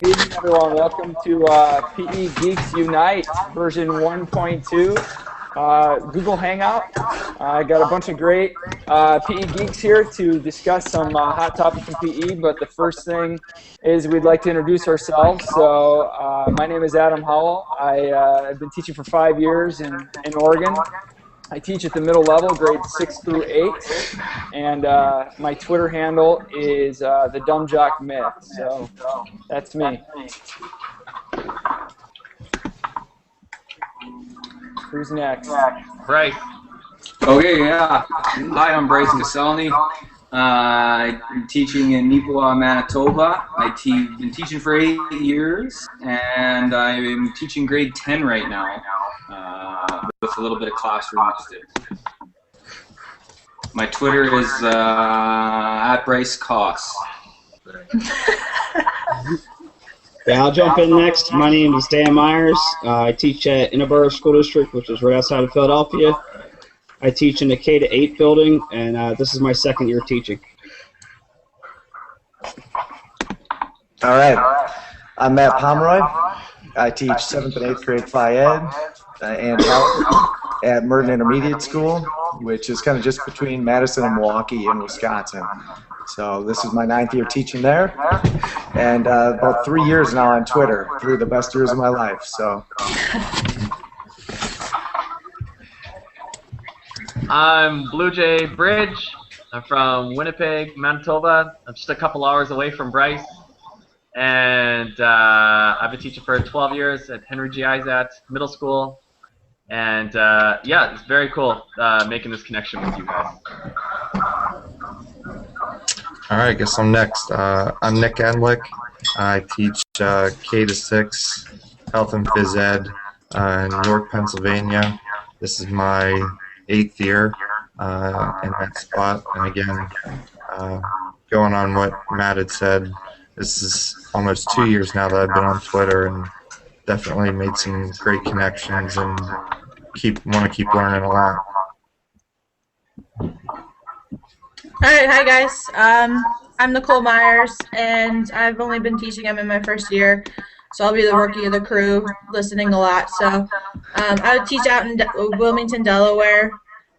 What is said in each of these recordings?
Good evening, everyone. Welcome to PE Geeks Unite version 1.2 Google Hangout. I got a bunch of great PE geeks here to discuss some hot topics in PE, but the first thing is we'd like to introduce ourselves. So my name is Adam Howell. I've been teaching for 5 years in Oregon. I teach at the middle level, grades 6 through 8, and my Twitter handle is the Dumb Jock Myth. So that's me. Who's next? Bryce. Okay, yeah. Hi, I'm Bryce Caselny. I'm teaching in Neepawa, Manitoba. I've been teaching for 8 years, and I'm teaching grade 10 right now, with a little bit of classroom mixed in. My Twitter is at Bryce Koss. Yeah, I'll jump in next. My name is Dan Myers. I teach at Innaborough School District, which is right outside of Philadelphia. I teach in the K-8 building, and this is my second year teaching. All right. I'm Matt Pomeroy. I teach 7th and 8th grade Phi Ed and health at Merton Intermediate School, which is kind of just between Madison and Milwaukee in Wisconsin. So this is my 9th year teaching there, and about 3 years now on Twitter, 3 of the best years of my life. So. I'm Blue Jay Bridge. I'm from Winnipeg, Manitoba. I'm just a couple hours away from Bryce. And I've been teaching for 12 years at Henry G. Izat Middle School. And yeah, it's very cool making this connection with you guys. All right, I guess I'm next. I'm Nick Endlick. I teach K-6 Health and Phys Ed in York, Pennsylvania. This is my 8th year in that spot. And again, going on what Matt had said, this is almost 2 years now that I've been on Twitter and definitely made some great connections and want to keep learning a lot. Alright, hi guys. I'm Nicole Myers, and I've only been teaching. I'm in my first year, so I'll be the rookie of the crew, listening a lot. So I would teach out in Wilmington, Delaware,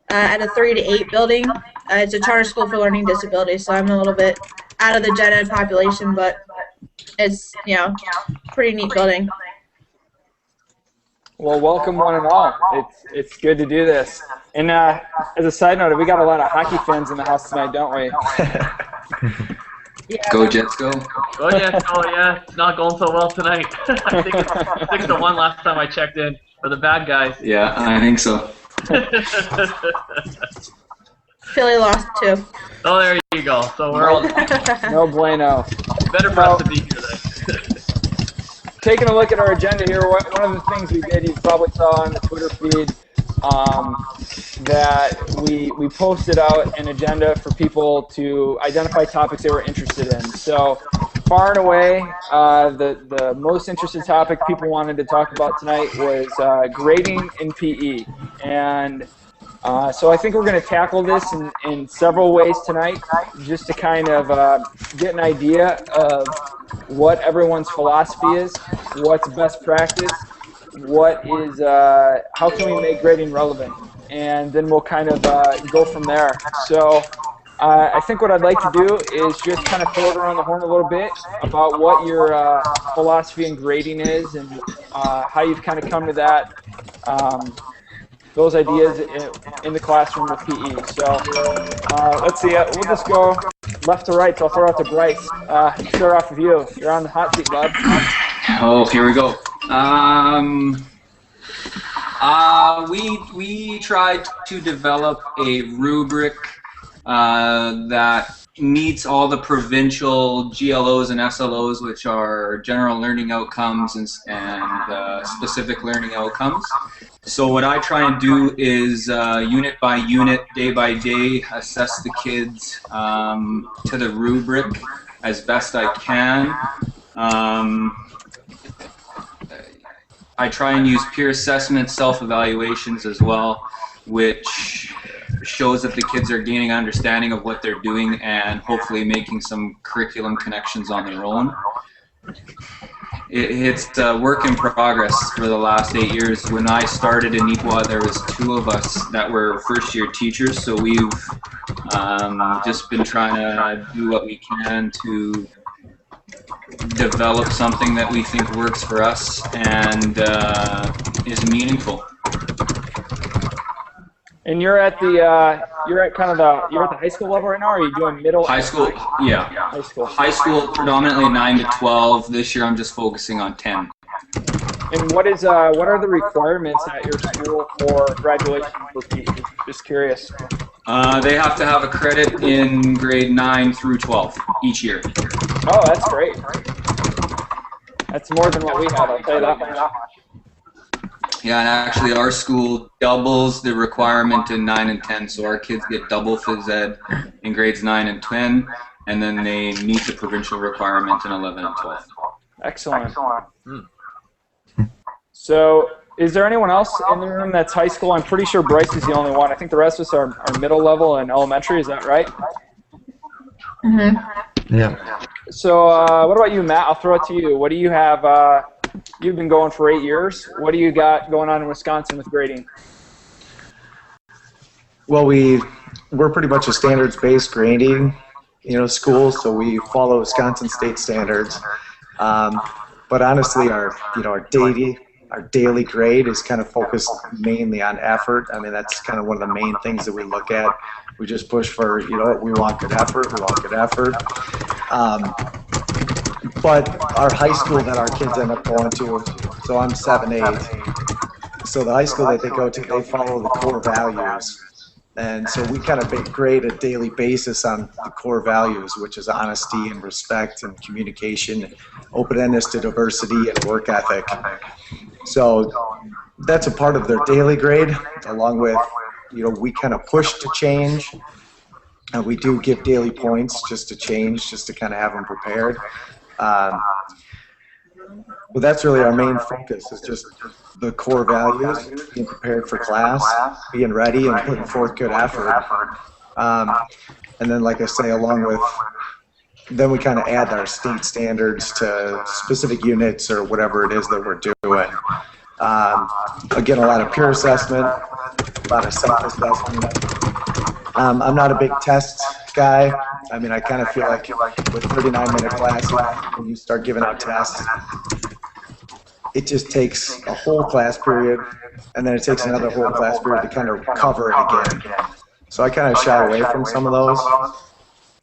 at a 3 to 8 building. It's a charter school for learning disabilities, so I'm a little bit out of the gen ed population, but it's, you know, pretty neat building. Well, welcome one and all. It's good to do this. And as a side note, we got a lot of hockey fans in the house tonight, don't we? Yeah. Go Jets, go. Go Jets, go, yeah. It's not going so well tonight. I think it's 6-1 last time I checked in for the bad guys. Yeah, I think so. Philly lost too. Oh, there you go. So we're all No bueno. better for us to be here then. Taking a look at our agenda here, one of the things we did, you probably saw on the Twitter feed, that we posted out an agenda for people to identify topics they were interested in. So far and away, the most interested topic people wanted to talk about tonight was grading in PE. And so I think we're going to tackle this in several ways tonight, just to kind of get an idea of what everyone's philosophy is, what's best practice, what is, how can we make grading relevant, and then we'll kind of go from there. So I think what I'd like to do is just kind of throw it around the horn a little bit about what your philosophy in grading is and how you've kind of come to that, those ideas in the classroom with PE. So let's see, we'll just go left to right, so I'll throw out to Bryce. Start off with you. You're on the hot seat, bud. Oh, here we go. We tried to develop a rubric that meets all the provincial GLOs and SLOs, which are general learning outcomes and specific learning outcomes. So what I try and do is unit by unit, day by day, assess the kids to the rubric as best I can. I try and use peer assessment, self-evaluations as well, which shows that the kids are gaining understanding of what they're doing and hopefully making some curriculum connections on their own. It's a work in progress for the last 8 years. When I started in Nipawin, there was 2 of us that were first-year teachers, so we've just been trying to do what we can to develop something that we think works for us and is meaningful. And you're at the you're at the high school level right now, or are you doing middle? High school, yeah. High school. High school, predominantly 9 to 12. This year, I'm just focusing on 10. And what are the requirements at your school for graduation for teachers? Just curious. They have to have a credit in grade 9 through 12 each year. Oh, that's great. That's more than what we had, I'll tell you that much. Yeah, and actually our school doubles the requirement in 9 and 10, so our kids get double phys ed in grades 9 and 10, and then they meet the provincial requirement in 11 and 12. Excellent. So, is there anyone else in the room that's high school? I'm pretty sure Bryce is the only one. I think the rest of us are middle level and elementary. Is that right? Mm-hmm. Yeah. So, what about you, Matt? I'll throw it to you. What do you have? You've been going for 8 years. What do you got going on in Wisconsin with grading? Well, we're pretty much a standards-based grading, school, so we follow Wisconsin state standards. But honestly, our daily grade is kind of focused mainly on effort. I mean, that's kind of one of the main things that we look at. We just push for, we want good effort. We want good effort. But our high school that our kids end up going to, so I'm 7-8. So the high school that they go to, they follow the core values. And so we kind of grade a daily basis on the core values, which is honesty and respect and communication, openness to diversity and work ethic. So that's a part of their daily grade, along with, we kind of push to change. And we do give daily points just to change, just to kind of have them prepared. But that's really our main focus, is just the core values, being prepared for class, being ready and putting forth good effort. And then, like I say, along with, then we kind of add our state standards to specific units or whatever it is that we're doing. Again, a lot of peer assessment, a lot of self-assessment. I'm not a big test guy. I mean, I kind of feel like with 39-minute classes, when you start giving out tests, it just takes a whole class period, and then it takes another whole class period to kind of cover it again. So I kind of shy away from some of those,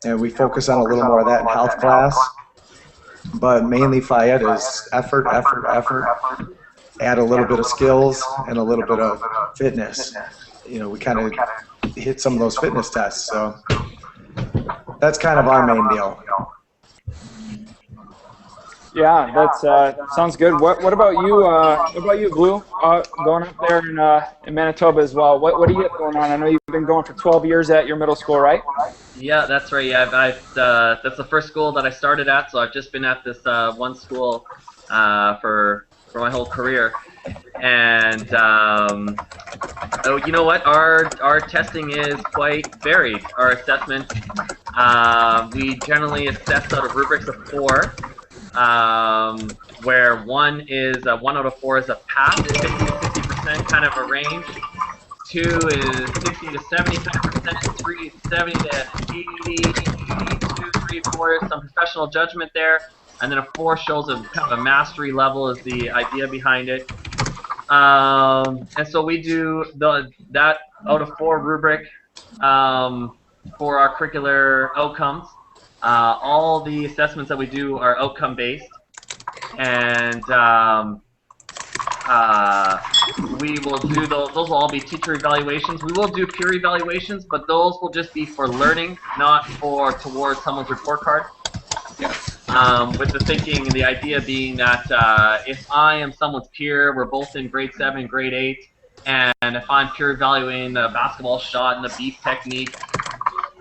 and we focus on a little more of that in health class. But mainly Phy Ed is effort, effort, effort. Add a little bit of skills and a little bit of fitness. We kind of hit some of those fitness tests, so that's kind of our main deal. Yeah, that's sounds good. What about you? What about you, Blue? Going up there in Manitoba as well. What do you have going on? I know you've been going for 12 years at your middle school, right? Yeah, that's right. Yeah, that's the first school that I started at, so I've just been at this one school for my whole career. And you know what? Our testing is quite varied. Our assessment, we generally assess out of rubrics of 4. Where 1 out of 4 is a pass, 50 to 60% kind of a range. 2 is 60 to 75%, 3 is 70 to 80, 2, 3, 4 is some professional judgment there, and then a 4 shows a kind of a mastery level is the idea behind it. And so we do that out of 4 rubric for our curricular outcomes. All the assessments that we do are outcome-based, and we will do those. Those will all be teacher evaluations. We will do peer evaluations, but those will just be for learning, not towards someone's report card. Yeah. With the thinking and the idea being that if I am someone's peer, we're both in grade 7, grade 8, and if I'm peer evaluating the basketball shot and the beef technique,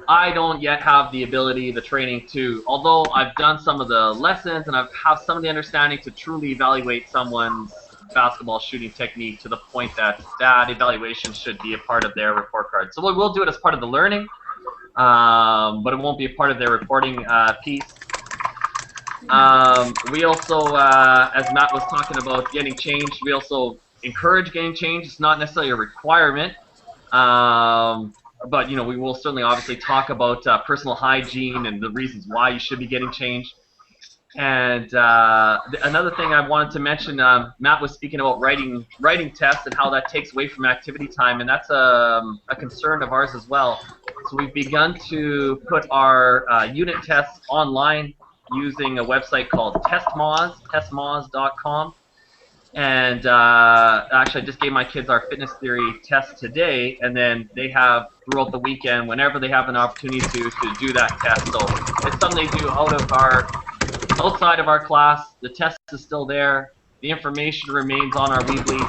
I don't yet have the ability, the training to, although I've done some of the lessons and I have some of the understanding to truly evaluate someone's basketball shooting technique to the point that that evaluation should be a part of their report card. So we'll do it as part of the learning, but it won't be a part of their reporting piece. We also, as Matt was talking about getting changed, we also encourage getting changed. It's not necessarily a requirement, but we will certainly obviously talk about personal hygiene and the reasons why you should be getting changed. And another thing I wanted to mention, Matt was speaking about writing tests and how that takes away from activity time, and that's a concern of ours as well. So we've begun to put our unit tests online using a website called testmoz.com. And actually, I just gave my kids our fitness theory test today, and then they have throughout the weekend, whenever they have an opportunity to do that test. So it's something they do outside of our class. The test is still there. The information remains on our Weebly,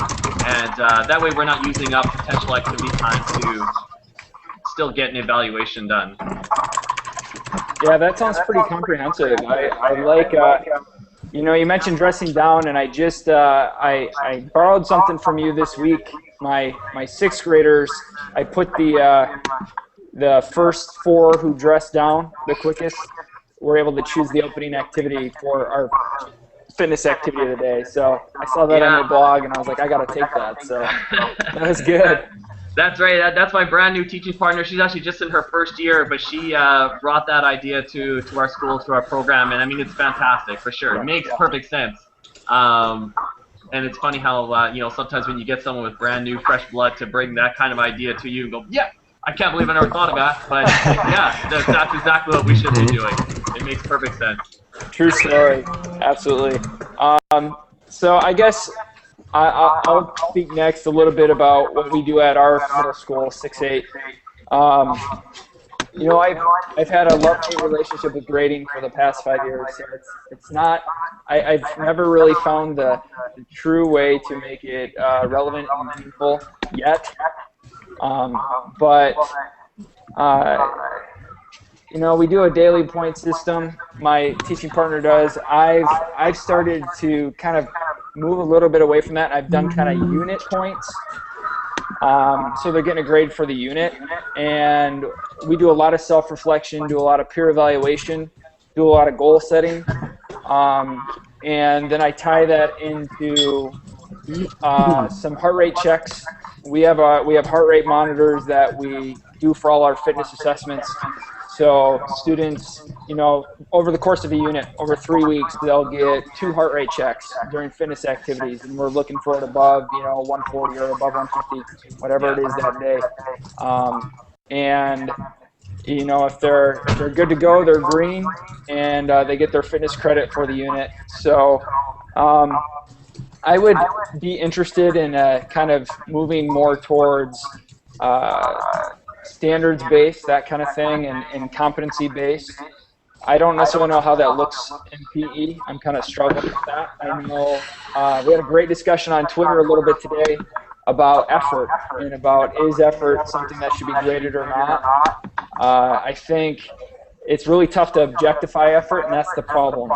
and that way we're not using up potential activity time to still get an evaluation done. Yeah, that sounds pretty comprehensive. I like, you mentioned dressing down, and I just, I borrowed something from you this week. My sixth graders, I put the first 4 who dressed down the quickest were able to choose the opening activity for our fitness activity of the day. So I saw that on your blog, and I was like, I got to take that. So that was good. That's right. That's my brand new teaching partner. She's actually just in her first year, but she brought that idea to our school, to our program, and I mean, it's fantastic for sure. It makes perfect sense. And it's funny how sometimes when you get someone with brand new, fresh blood to bring that kind of idea to you and go, yeah, I can't believe I never thought of that. But yeah, that's exactly what we should be doing. It makes perfect sense. True story. Absolutely. So I guess I'll speak next a little bit about what we do at our middle school, 6-8. I've had a love-hate relationship with grading for the past 5 years. So it's not. I've never really found the true way to make it relevant and meaningful yet. We do a daily point system. My teaching partner does. I've started to kind of move a little bit away from that. I've done kind of unit points. So they're getting a grade for the unit. And we do a lot of self-reflection, do a lot of peer evaluation, do a lot of goal setting. And then I tie that into some heart rate checks. We have heart rate monitors that we do for all our fitness assessments. So students, over the course of a unit, over 3 weeks, they'll get 2 heart rate checks during fitness activities, and we're looking for it above, 140 or above 150, whatever it is that day. If they're good to go, they're green, and they get their fitness credit for the unit. So I would be interested in kind of moving more towards standards-based, that kind of thing, and competency-based. I don't necessarily know how that looks in PE. I'm kind of struggling with that. I know we had a great discussion on Twitter a little bit today about effort and about is effort something that should be graded or not. I think it's really tough to objectify effort, and that's the problem.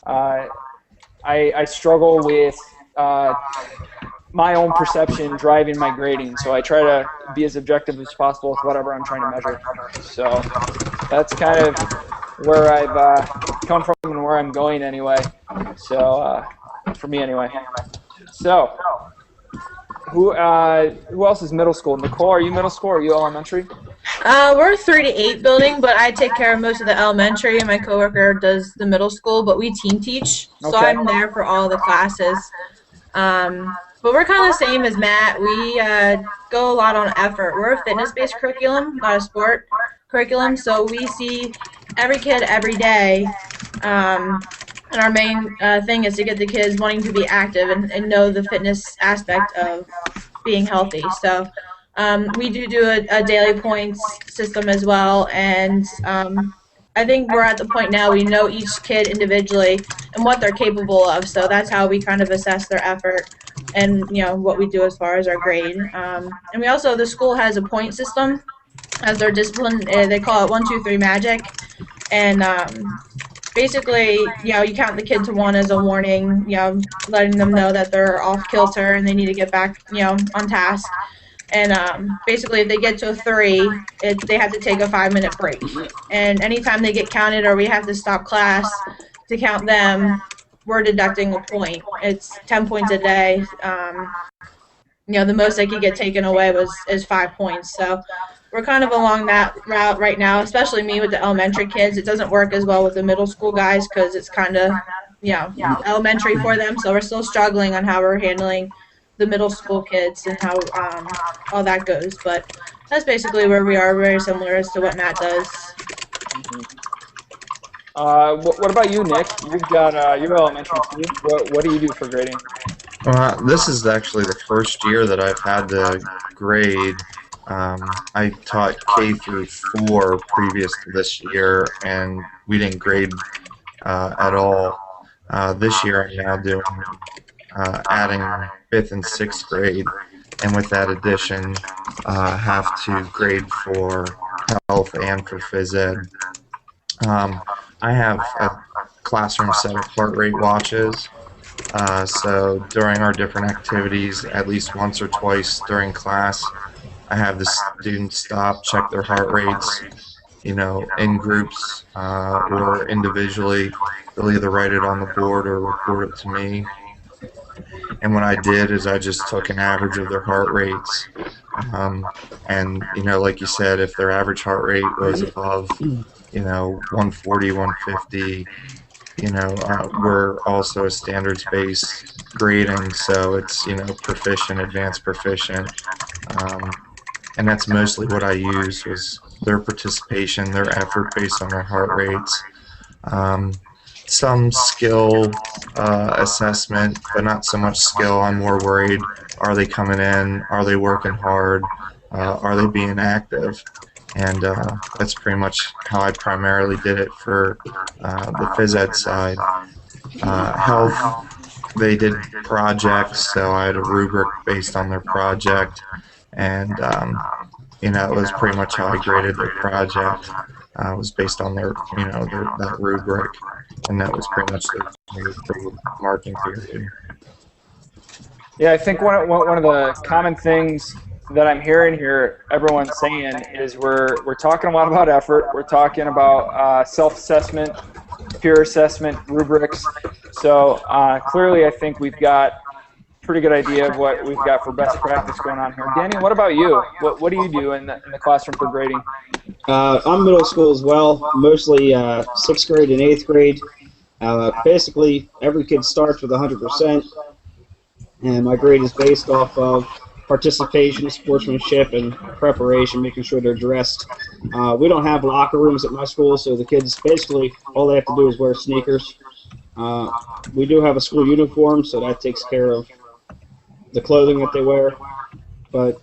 I struggle with my own perception driving my grading, so I try to be as objective as possible with whatever I'm trying to measure. So that's kind of where I've come from and where I'm going anyway. So for me anyway. So who else is middle school? Nicole, are you middle school or are you elementary? We're a 3-8 building, but I take care of most of the elementary, and my coworker does the middle school. But we team teach, so I'm there for all the classes. But we're kind of the same as Matt. We go a lot on effort. We're a fitness-based curriculum, not a sport curriculum, so we see every kid every day. And our main thing is to get the kids wanting to be active and know the fitness aspect of being healthy. So we do a daily points system as well, and I think we're at the point now we know each kid individually and what they're capable of, so that's how we kind of assess their effort and what we do as far as our grade. And we also, the school has a point system as their discipline. They call it 1, 2, 3 magic, and basically, you count the kid to 1 as a warning, letting them know that they're off kilter and they need to get back, on task. And basically, if they get to a 3, they have to take a 5-minute break. And anytime they get counted or we have to stop class, to count them, we're deducting a point. It's 10 points a day. The most they could get taken away is 5 points. So we're kind of along that route right now, especially me with the elementary kids. It doesn't work as well with the middle school guys because it's kind of, elementary for them. So we're still struggling on how we're handling the middle school kids and how all that goes. But that's basically where we are, very similar as to what Matt does. What about you, Nick? You've got your elementary too. What do you do for grading? This is actually the first year that I've had to grade. I taught K through 4 previous to this year, and we didn't grade at all. This year I'm now doing adding 5th and 6th grade, and with that addition, have to grade for health and for phys ed. I have a classroom set of heart rate watches. So during our different activities, at least once or twice during class, I have the students stop, check their heart rates, in groups or individually. They'll either write it on the board or report it to me. And what I did is I just took an average of their heart rates. And, like you said, if their average heart rate was above, 140, 150, we're also a standards-based grading, so it's, proficient, advanced proficient. And that's mostly what I use was their participation, their effort based on their heart rates. Some skill assessment, but not so much skill. I'm more worried, are they coming in? Are they working hard? Are they being active? And that's pretty much how I primarily did it for the phys ed side. Health, they did projects, so I had a rubric based on their project, and it was pretty much how I graded their project. It was based on their, that rubric, and that was pretty much their marking period. Yeah, I think one of the common things that I'm hearing here, everyone's saying, is we're talking a lot about effort. We're talking about self-assessment, peer assessment, rubrics. So clearly, I think we've got a pretty good idea of what we've got for best practice going on here. Danny, what about you? What do you do in the classroom for grading? I'm middle school as well, mostly 6th grade and 8th grade. Basically, every kid starts with 100%, and my grade is based off of participation, sportsmanship, and preparation, making sure they're dressed. We don't have locker rooms at my school, so the kids basically all they have to do is wear sneakers. We do have a school uniform, so that takes care of the clothing that they wear. But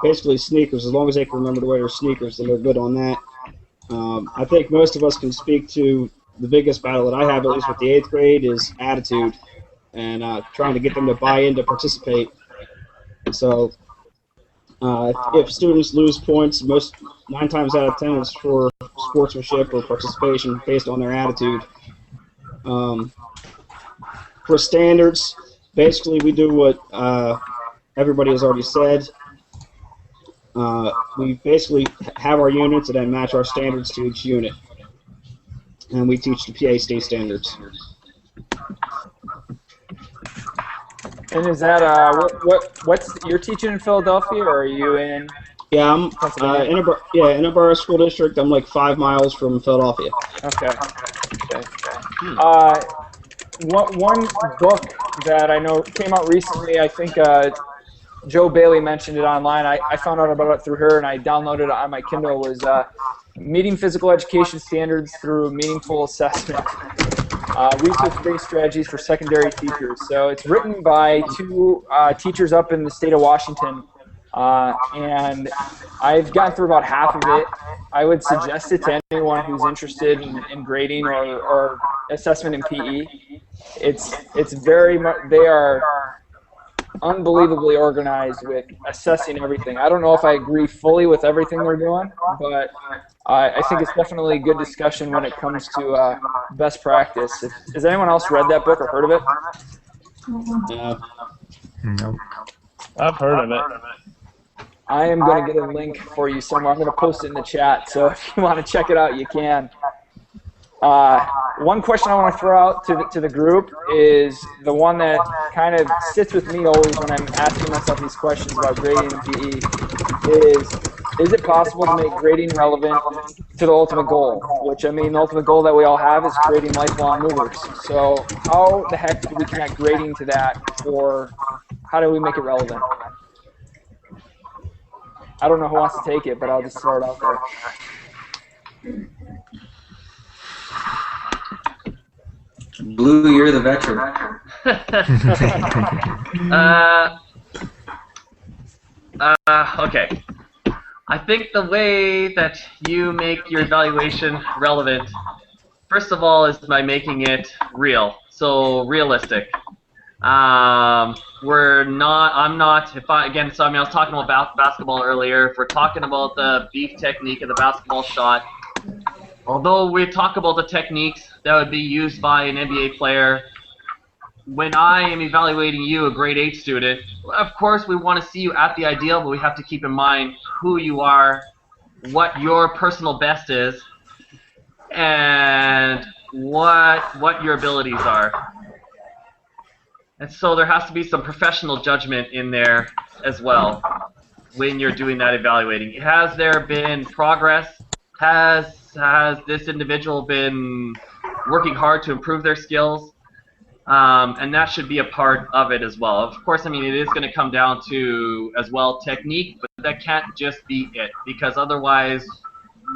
basically sneakers, as long as they can remember to wear their sneakers, then they're good on that. I think most of us can speak to the biggest battle that I have, at least with the 8th grade, is attitude and trying to get them to buy in to participate. So if students lose points, 9 times out of 10 is for sportsmanship or participation based on their attitude. For standards, basically we do what everybody has already said. We basically have our units and then match our standards to each unit. And we teach the PA state standards. And is that what's you're teaching in Philadelphia, or are you in? Yeah, I'm Innisboro School District. I'm like 5 miles from Philadelphia. Okay. One book that I know came out recently, I think Joe Bailey mentioned it online. I found out about it through her, and I downloaded it on my Kindle. Was Meeting Physical Education Standards Through Meaningful Assessment. Research-based strategies for secondary teachers. So it's written by 2 teachers up in the state of Washington, and I've gotten through about half of it. I would suggest it to anyone who's interested in grading or assessment in PE. It's very much, they are unbelievably organized with assessing everything. I don't know if I agree fully with everything they're doing, but I think it's definitely a good discussion when it comes to best practice. Has anyone else read that book or heard of it? No. I've heard of it. I am going to get a link for you somewhere. I'm going to post it in the chat, so if you want to check it out, you can. One question I want to throw out to the group is the one that kind of sits with me always when I'm asking myself these questions about grading in PE is it possible to make grading relevant to the ultimate goal? Which, I mean, the ultimate goal that we all have is creating lifelong movers. So how the heck do we connect grading to that, or how do we make it relevant? I don't know who wants to take it, but I'll just throw it out there. Blue, you're the veteran. Okay. I think the way that you make your evaluation relevant, first of all, is by making it real, so realistic. I was talking about basketball earlier. If we're talking about the beef technique of the basketball shot, although we talk about the techniques that would be used by an NBA player, when I am evaluating you, a grade 8 student, of course we want to see you at the ideal, but we have to keep in mind who you are, what your personal best is, and what your abilities are. And so there has to be some professional judgment in there as well when you're doing that evaluating. Has there been progress? Has this individual been working hard to improve their skills? And that should be a part of it as well. Of course, I mean, it is going to come down to, as well, technique, but that can't just be it, because otherwise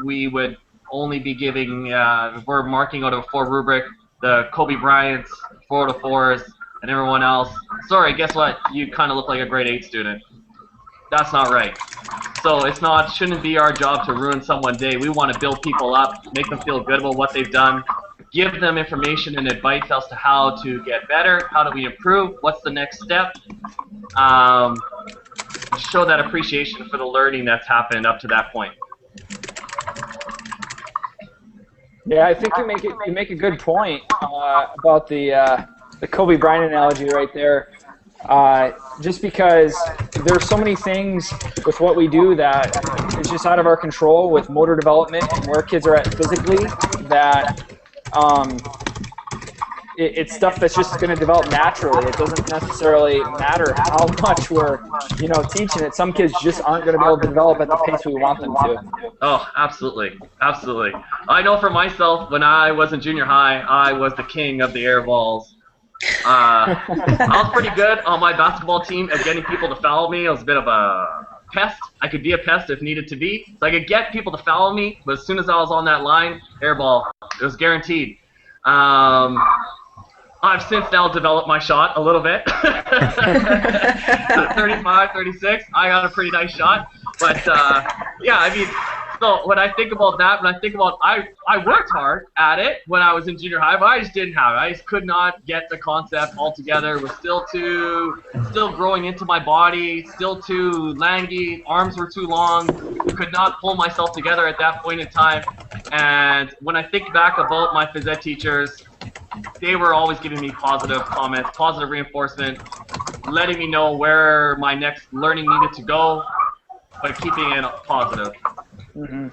we would only be giving, we're marking out of a 4 rubric, the Kobe Bryant's 4 out of 4s, and everyone else. Sorry, guess what? You kind of look like a grade 8 student. That's not right. So shouldn't be our job to ruin someone's day. We want to build people up, make them feel good about what they've done, give them information and advice as to how to get better, how do we improve, what's the next step. Show that appreciation for the learning that's happened up to that point. Yeah, I think you make a good point about the Kobe Bryant analogy right there. Just because there's so many things with what we do that is just out of our control with motor development and where kids are at physically, that it's stuff that's just going to develop naturally. It doesn't necessarily matter how much we're, teaching it. Some kids just aren't going to be able to develop at the pace we want them to. Oh, absolutely. Absolutely. I know for myself, when I was in junior high, I was the king of the air balls. I was pretty good on my basketball team at getting people to foul me. I was a bit of a pest. I could be a pest if needed to be. So I could get people to foul me, but as soon as I was on that line, air ball. It was guaranteed. I've since now developed my shot a little bit. 35, 36, I got a pretty nice shot. But, yeah, I mean, so when I think about that, I worked hard at it when I was in junior high, but I just didn't have it. I just could not get the concept altogether. It was still growing into my body, still too lanky, arms were too long, could not pull myself together at that point in time. And when I think back about my phys ed teachers, they were always giving me positive comments, positive reinforcement, letting me know where my next learning needed to go, but keeping it positive. Mm-hmm.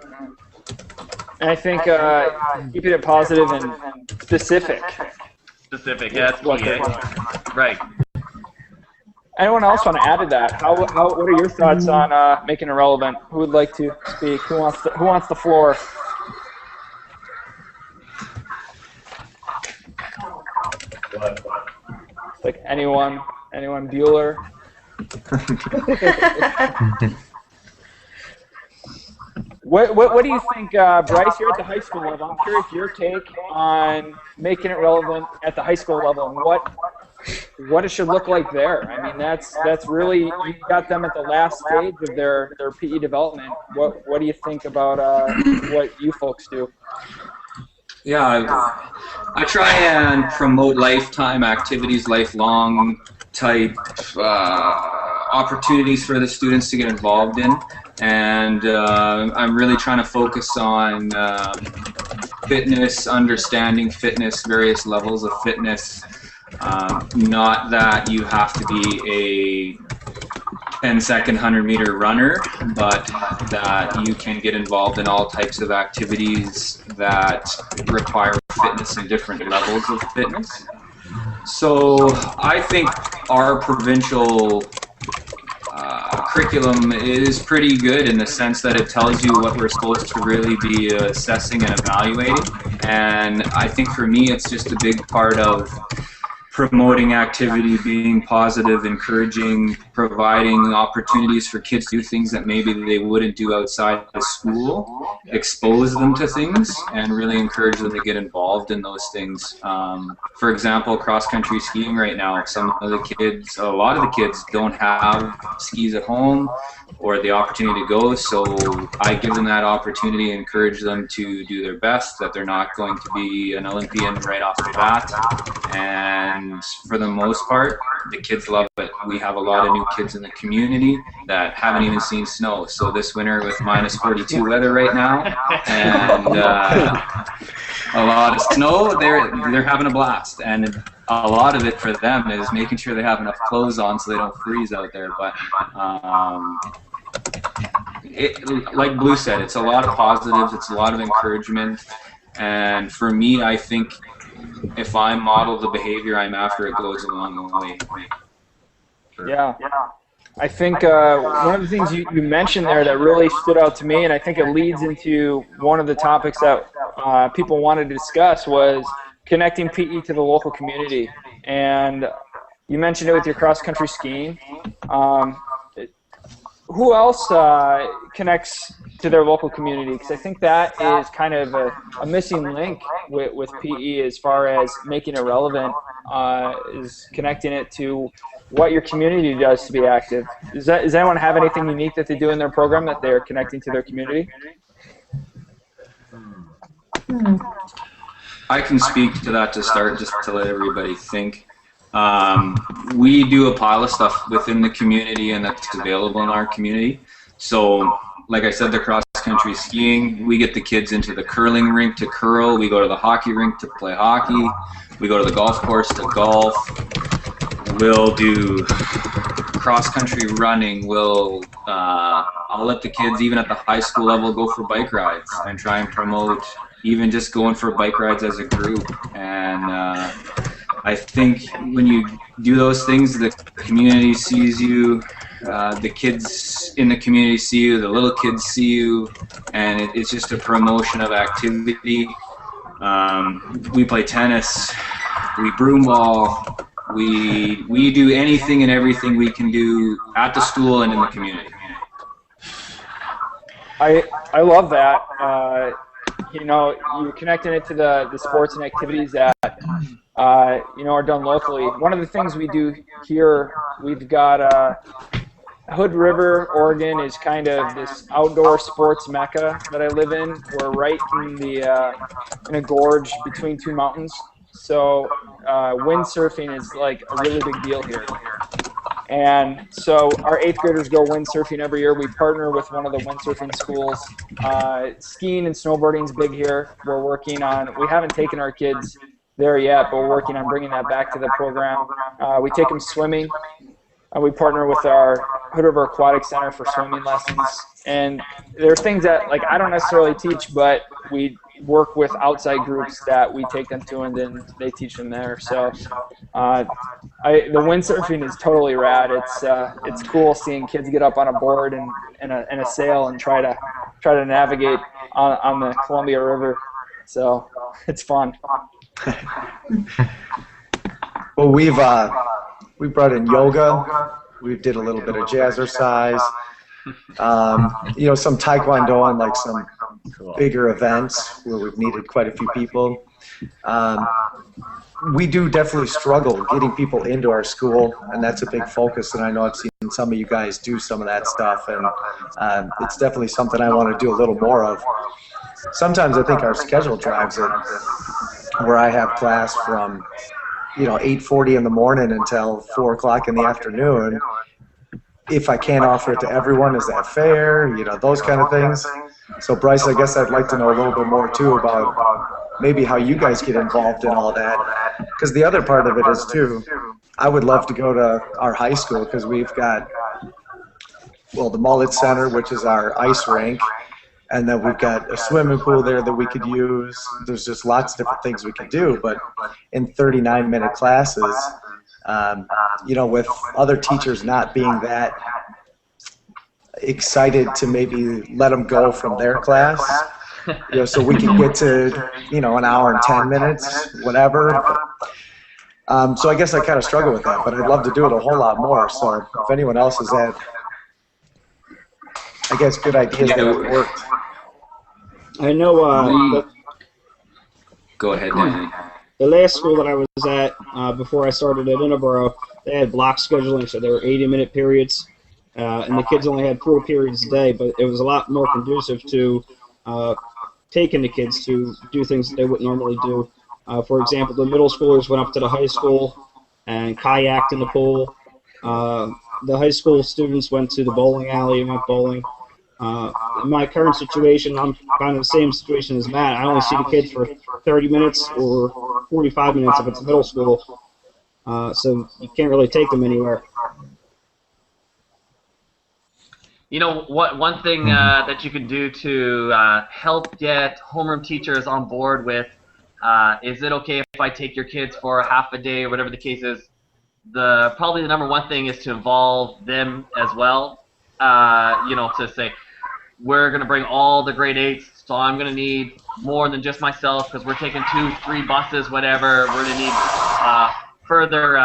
And I think keeping it positive and specific. Specific, yeah, that's key. Right. Anyone else want to add to that? What are your thoughts on making it relevant? Who would like to speak? Who wants the floor? Like anyone Bueller? What do you think, Bryce? You're at the high school level. I'm curious your take on making it relevant at the high school level and what it should look like there. I mean, that's really, you got them at the last stage of their PE development. What do you think about what you folks do? Yeah, I try and promote lifetime activities, lifelong type opportunities for the students to get involved in. And I'm really trying to focus on fitness, understanding fitness, various levels of fitness. Not that you have to be a 10-second 100-meter runner, but that you can get involved in all types of activities that require fitness and different levels of fitness. So I think our provincial curriculum is pretty good in the sense that it tells you what we're supposed to really be assessing and evaluating. And I think for me, it's just a big part of promoting activity, being positive, encouraging, providing opportunities for kids to do things that maybe they wouldn't do outside of school, expose them to things, and really encourage them to get involved in those things. For example, cross-country skiing right now, some of the kids, a lot of the kids don't have skis at home or the opportunity to go, so I give them that opportunity, encourage them to do their best, that they're not going to be an Olympian right off the bat, and for the most part, the kids love it. We have a lot of new kids in the community that haven't even seen snow, so this winter with minus 42 weather right now, and a lot of snow, they're having a blast, and a lot of it for them is making sure they have enough clothes on so they don't freeze out there. But like Blue said, it's a lot of positives, it's a lot of encouragement, and for me, I think if I model the behavior I'm after, it goes a long way. Yeah. I think one of the things you mentioned there that really stood out to me, and I think it leads into one of the topics that people wanted to discuss, was connecting PE to the local community. And you mentioned it with your cross-country skiing. Who else connects to their local community? Because I think that is kind of a missing link with PE as far as making it relevant, is connecting it to what your community does to be active. Does anyone have anything unique that they do in their program that they're connecting to their community? I can speak to that to start, just to let everybody think. We do a pile of stuff within the community and that's available in our community. So, like I said, the cross-country skiing, we get the kids into the curling rink to curl. We go to the hockey rink to play hockey. We go to the golf course to golf. We'll do cross-country running. I'll let the kids, even at the high school level, go for bike rides and try and promote even just going for bike rides as a group. And I think when you do those things, the community sees you, the kids in the community see you, the little kids see you, and it's just a promotion of activity. We play tennis, we broom ball, we do anything and everything we can do at the school and in the community. I love that. You know, you're connecting it to the sports and activities that you know, are done locally. One of the things we do here, we've got Hood River, Oregon is kind of this outdoor sports mecca that I live in. We're right in a gorge between two mountains. So windsurfing is like a really big deal here. And so our 8th graders go windsurfing every year. We partner with one of the windsurfing schools. Skiing and snowboarding is big here. We're working on, we haven't taken our kids there yet, but we're working on bringing that back to the program. We take them swimming. We partner with our Hood River Aquatic Center for swimming lessons. And there are things that, like, I don't necessarily teach, but we work with outside groups that we take them to, and then they teach them there. So the windsurfing is totally rad. It's cool seeing kids get up on a board and a sail and try to navigate on the Columbia River. So it's fun. Well, we brought in yoga. We did a little bit of jazzercise. You know, some taekwondo and like some bigger events where we've needed quite a few people. We do definitely struggle getting people into our school, and that's a big focus, and I know I've seen some of you guys do some of that stuff, and it's definitely something I want to do a little more of. Sometimes I think our schedule drives it, where I have class from 8:40 in the morning until 4 o'clock in the afternoon. If I can't offer it to everyone, is that fair? Those kind of things. So Bryce, I guess I'd like to know a little bit more too about maybe how you guys get involved in all that. Because the other part of it is too, I would love to go to our high school because we've got the Mullet Center, which is our ice rink. And then we've got a swimming pool there that we could use. There's just lots of different things we could do. But in 39-minute classes, with other teachers not being that excited to maybe let them go from their class, so we can get to, an hour and 10 minutes, whatever. So I guess I kind of struggle with that, but I'd love to do it a whole lot more. So if anyone else has had, I guess, good ideas that have worked. I know. Go ahead, Danny. The last school that I was at before I started at Innoboro, they had block scheduling, so there were 80-minute periods, and the kids only had 4 periods a day. But it was a lot more conducive to taking the kids to do things that they wouldn't normally do. For example, the middle schoolers went up to the high school and kayaked in the pool. The high school students went to the bowling alley and went bowling. In my current situation, I'm kind of the same situation as Matt. I only see the kids for 30 minutes or 45 minutes if it's middle school, so you can't really take them anywhere. One thing that you can do to help get homeroom teachers on board with, is it okay if I take your kids for half a day or whatever the case is? Probably the number one thing is to involve them as well. To say, we're going to bring all the grade 8s, so I'm going to need more than just myself because we're taking 2, 3 buses, whatever. We're going to need further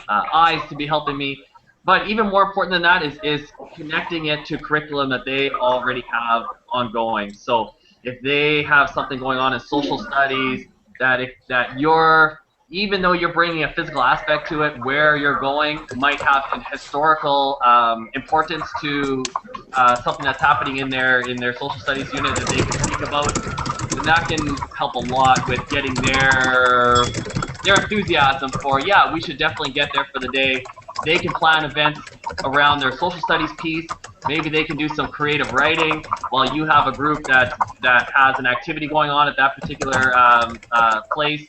eyes to be helping me. But even more important than that is connecting it to curriculum that they already have ongoing. So if they have something going on in social studies, even though you're bringing a physical aspect to it, where you're going might have an historical importance to something that's happening in their social studies unit that they can speak about, and that can help a lot with getting their enthusiasm for, yeah, we should definitely get there for the day. They can plan events around their social studies piece. Maybe they can do some creative writing while you have a group that has an activity going on at that particular place.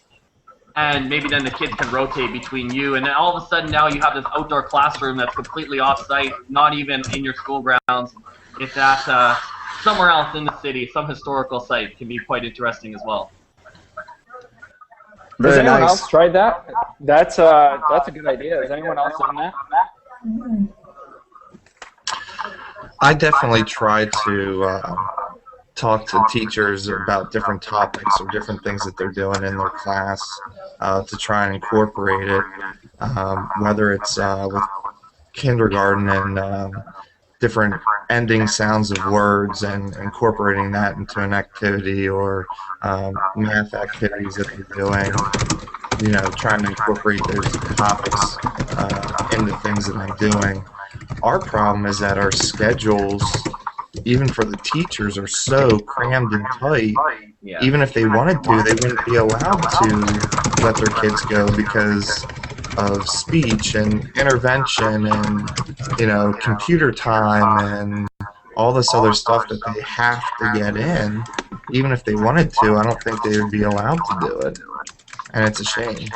And maybe then the kids can rotate between you, and then all of a sudden now you have this outdoor classroom that's completely off-site, not even in your school grounds. If that's somewhere else in the city, some historical site, can be quite interesting as well. Has anyone else tried that? That's a good idea. Has anyone else done that? I definitely try to talk to teachers about different topics or different things that they're doing in their class to try and incorporate it, whether it's with kindergarten and different ending sounds of words and incorporating that into an activity, or math activities that they're doing, trying to incorporate those topics into things that I'm doing. Our problem is that our schedules, even for the teachers, are so crammed and tight. Yeah. Even if they wanted to, they wouldn't be allowed to let their kids go because of speech and intervention and computer time and all this other stuff that they have to get in. Even if they wanted to, I don't think they would be allowed to do it, and it's a shame.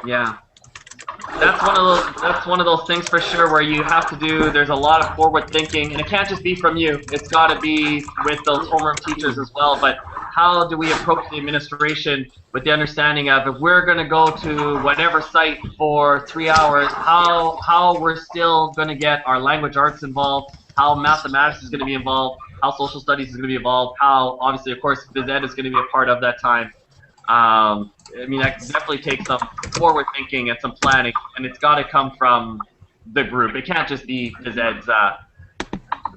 Yeah. That's one of those things for sure where you have to do. There's a lot of forward thinking, and it can't just be from you. It's got to be with those homeroom teachers as well. But how do we approach the administration with the understanding of, if we're going to go to whatever site for 3 hours, how we're still going to get our language arts involved, how mathematics is going to be involved, how social studies is going to be involved, how obviously of course phys ed is going to be a part of that time. That definitely takes some forward thinking and some planning, and it's got to come from the group. It can't just be phys ed's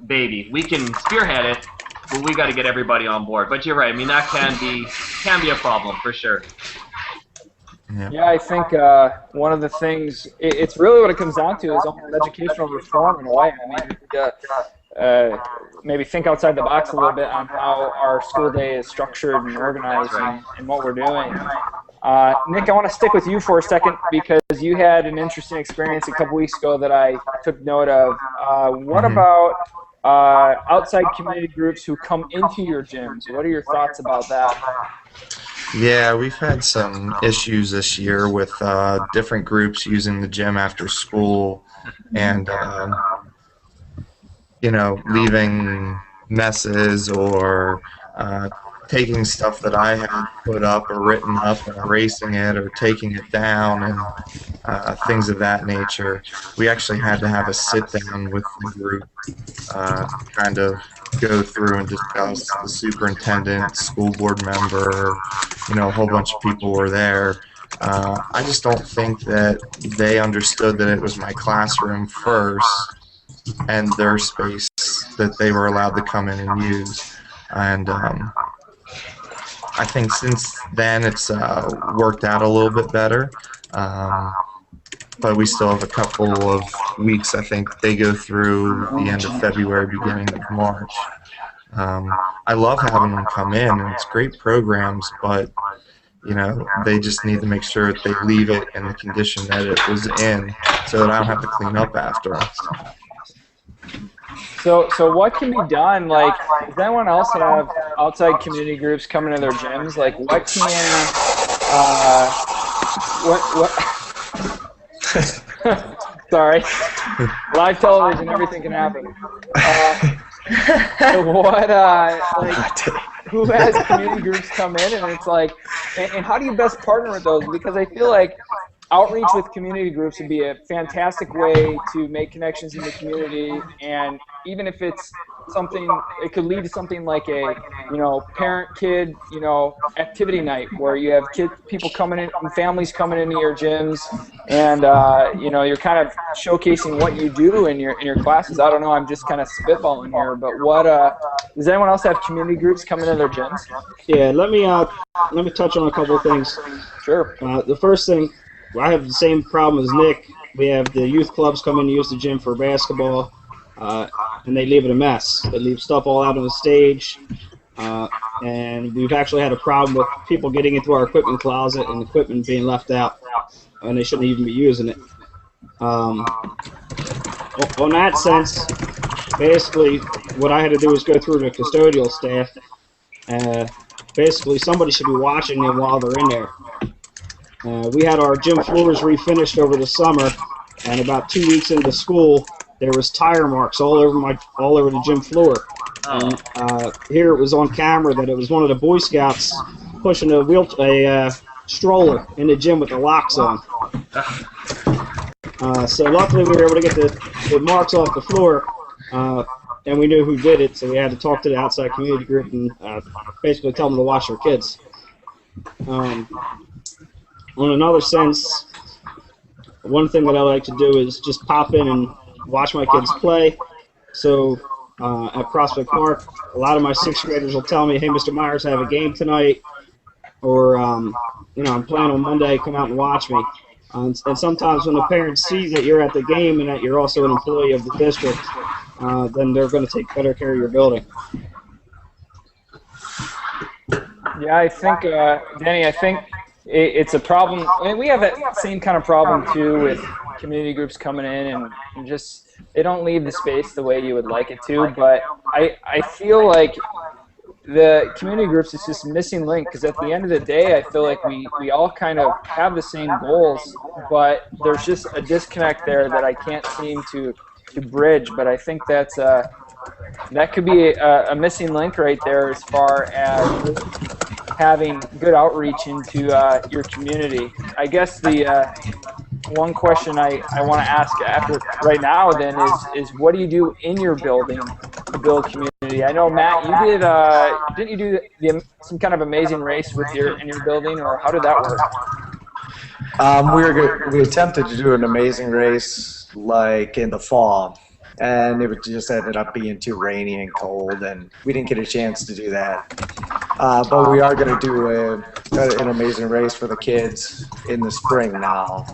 baby. We can spearhead it, but we got to get everybody on board. But you're right. That can be a problem for sure. Yeah, I think one of the things, it's really what it comes down to is almost educational reform in a way. Maybe think outside the box a little bit on how our school day is structured and organized and what we're doing. Nick, I want to stick with you for a second because you had an interesting experience a couple weeks ago that I took note of. What about outside community groups who come into your gyms? What are your thoughts about that? Yeah, we've had some issues this year with different groups using the gym after school and you know, leaving messes or taking stuff that I had put up or written up and erasing it or taking it down and things of that nature. We actually had to have a sit down with the group, kind of go through and discuss. The superintendent, school board member, you know, a whole bunch of people were there. I just don't think that they understood that it was my classroom first and their space that they were allowed to come in and use. And I think since then it's worked out a little bit better. But we still have a couple of weeks. I think they go through the end of February, beginning of March. I love having them come in, and it's great programs, but you know, they just need to make sure that they leave it in the condition that it was in so that I don't have to clean up after us. So what can be done? Like, does anyone else have outside community groups coming to their gyms? Like, what can, sorry, live television, everything can happen. Like, who has community groups come in, and it's like, and how do you best partner with those? Because I feel like outreach with community groups would be a fantastic way to make connections in the community, and even if it's something, it could lead to something like a, you know, parent-kid, you know, activity night where you have people coming in, families coming into your gyms, and you know, you're kind of showcasing what you do in your classes. I don't know, I'm just kind of spitballing here, but what does anyone else have community groups coming into their gyms? Yeah, let me touch on a couple of things. Sure. The first thing, I have the same problem as Nick. We have the youth clubs come in to use the gym for basketball, and they leave it a mess. They leave stuff all out on the stage, and we've actually had a problem with people getting into our equipment closet and equipment being left out, and they shouldn't even be using it. On that sense, basically, what I had to do was go through the custodial staff. Basically, somebody should be watching them while they're in there. We had our gym floors refinished over the summer, and about 2 weeks into school, there was tire marks all over the gym floor. And here it was on camera that it was one of the Boy Scouts pushing a stroller in the gym with the locks on. So luckily we were able to get the marks off the floor, and we knew who did it, so we had to talk to the outside community group and basically tell them to wash their kids. On another sense, one thing that I like to do is just pop in and watch my kids play. So at Prospect Park, a lot of my 6th graders will tell me, hey, Mr. Myers, I have a game tonight, or you know, I'm playing on Monday, come out and watch me. And sometimes when the parents see that you're at the game and that you're also an employee of the district, then they're going to take better care of your building. Yeah, I think, Danny, I think it's a problem. I mean, we have that same kind of problem too with community groups coming in and just they don't leave the space the way you would like it to. But I feel like the community groups is just a missing link, because at the end of the day, I feel like we all kind of have the same goals, but there's just a disconnect there that I can't seem to bridge. But I think that's that could be a missing link right there as far as having good outreach into your community. I guess the one question I want to ask right now then is what do you do in your building to build community? I know, Matt, you did didn't you do some kind of amazing race with in your building, or how did that work? We attempted to do an amazing race like in the fall, and it just ended up being too rainy and cold, and we didn't get a chance to do that. But we are going to do an amazing race for the kids in the spring now.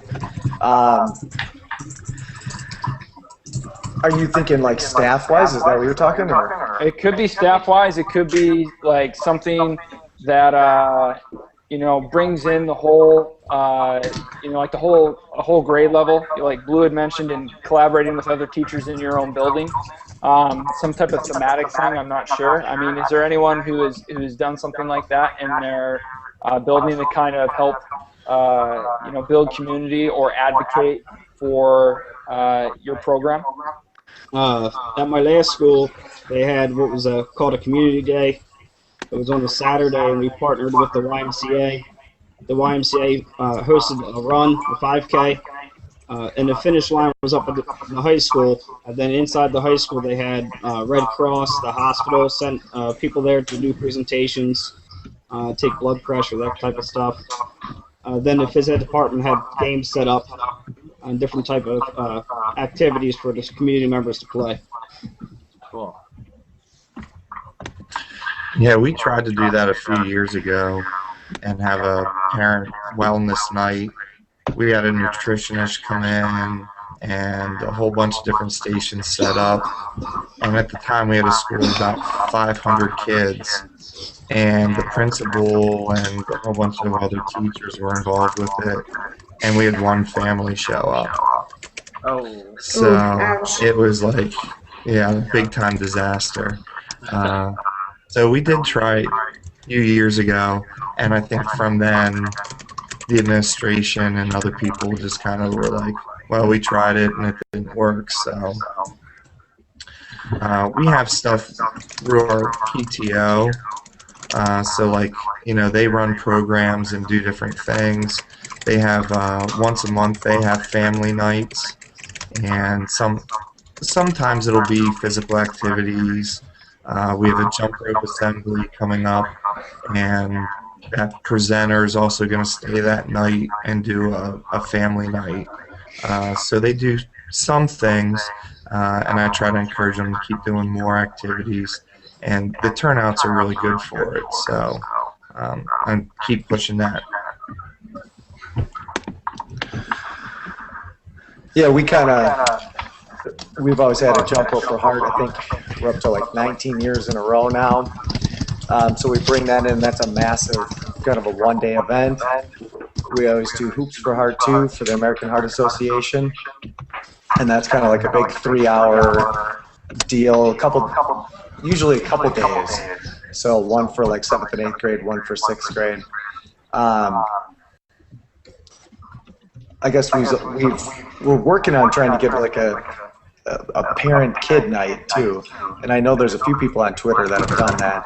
Are you thinking like staff-wise? Is that what you're talking about? It could be staff-wise. It could be like something that you know, brings in the whole, you know, like a whole grade level, like Blue had mentioned, and collaborating with other teachers in your own building. Some type of thematic thing, I'm not sure. I mean, is there anyone who's done something like that in their building to kind of help build community or advocate for your program? At my last school, they had what was called a community day. It was on a Saturday, and we partnered with the YMCA. The YMCA hosted a run, a 5K, and the finish line was up at the high school. And then inside the high school, they had Red Cross, the hospital sent people there to do presentations, take blood pressure, that type of stuff. Then the phys ed department had games set up and different type of activities for the community members to play. Cool. Yeah, we tried to do that a few years ago and have a parent wellness night. We had a nutritionist come in and a whole bunch of different stations set up. And at the time, we had a school of about 500 kids. And the principal and a whole bunch of other teachers were involved with it. And we had one family show up. Oh. So it was like, yeah, big time disaster. So we did try it a few years ago, and I think from then the administration and other people just kind of were like, well, we tried it and it didn't work. So we have stuff through our PTO. So like, they run programs and do different things. They have once a month they have family nights, and sometimes it'll be physical activities. We have a jump rope assembly coming up, and that presenter is also going to stay that night and do a family night. So they do some things, and I try to encourage them to keep doing more activities, and the turnouts are really good for it. So I keep pushing that. Yeah, we've always had a jump rope for heart. I think we're up to like 19 years in a row now. So we bring that in. That's a massive, kind of a one-day event. We always do hoops for heart too for the American Heart Association, and that's kind of like a big 3-hour deal. Usually a couple days. So one for like 7th and 8th grade, one for 6th grade. I guess we're working on trying to get like a parent-kid night too, and I know there's a few people on Twitter that have done that.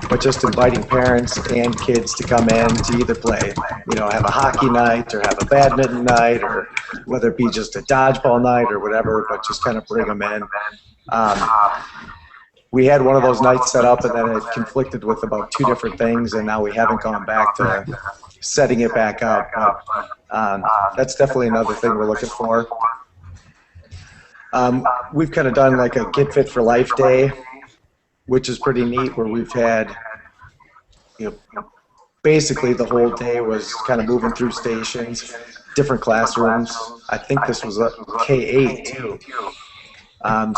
But just inviting parents and kids to come in to either play, have a hockey night or have a badminton night, or whether it be just a dodgeball night or whatever, but just kind of bring them in. We had one of those nights set up, and then it conflicted with about 2 different things, and now we haven't gone back to setting it back up. That's definitely another thing we're looking for. We've kind of done like a Get Fit for Life Day, which is pretty neat, where we've had, basically the whole day was kind of moving through stations, different classrooms. I think this was a K-8 too.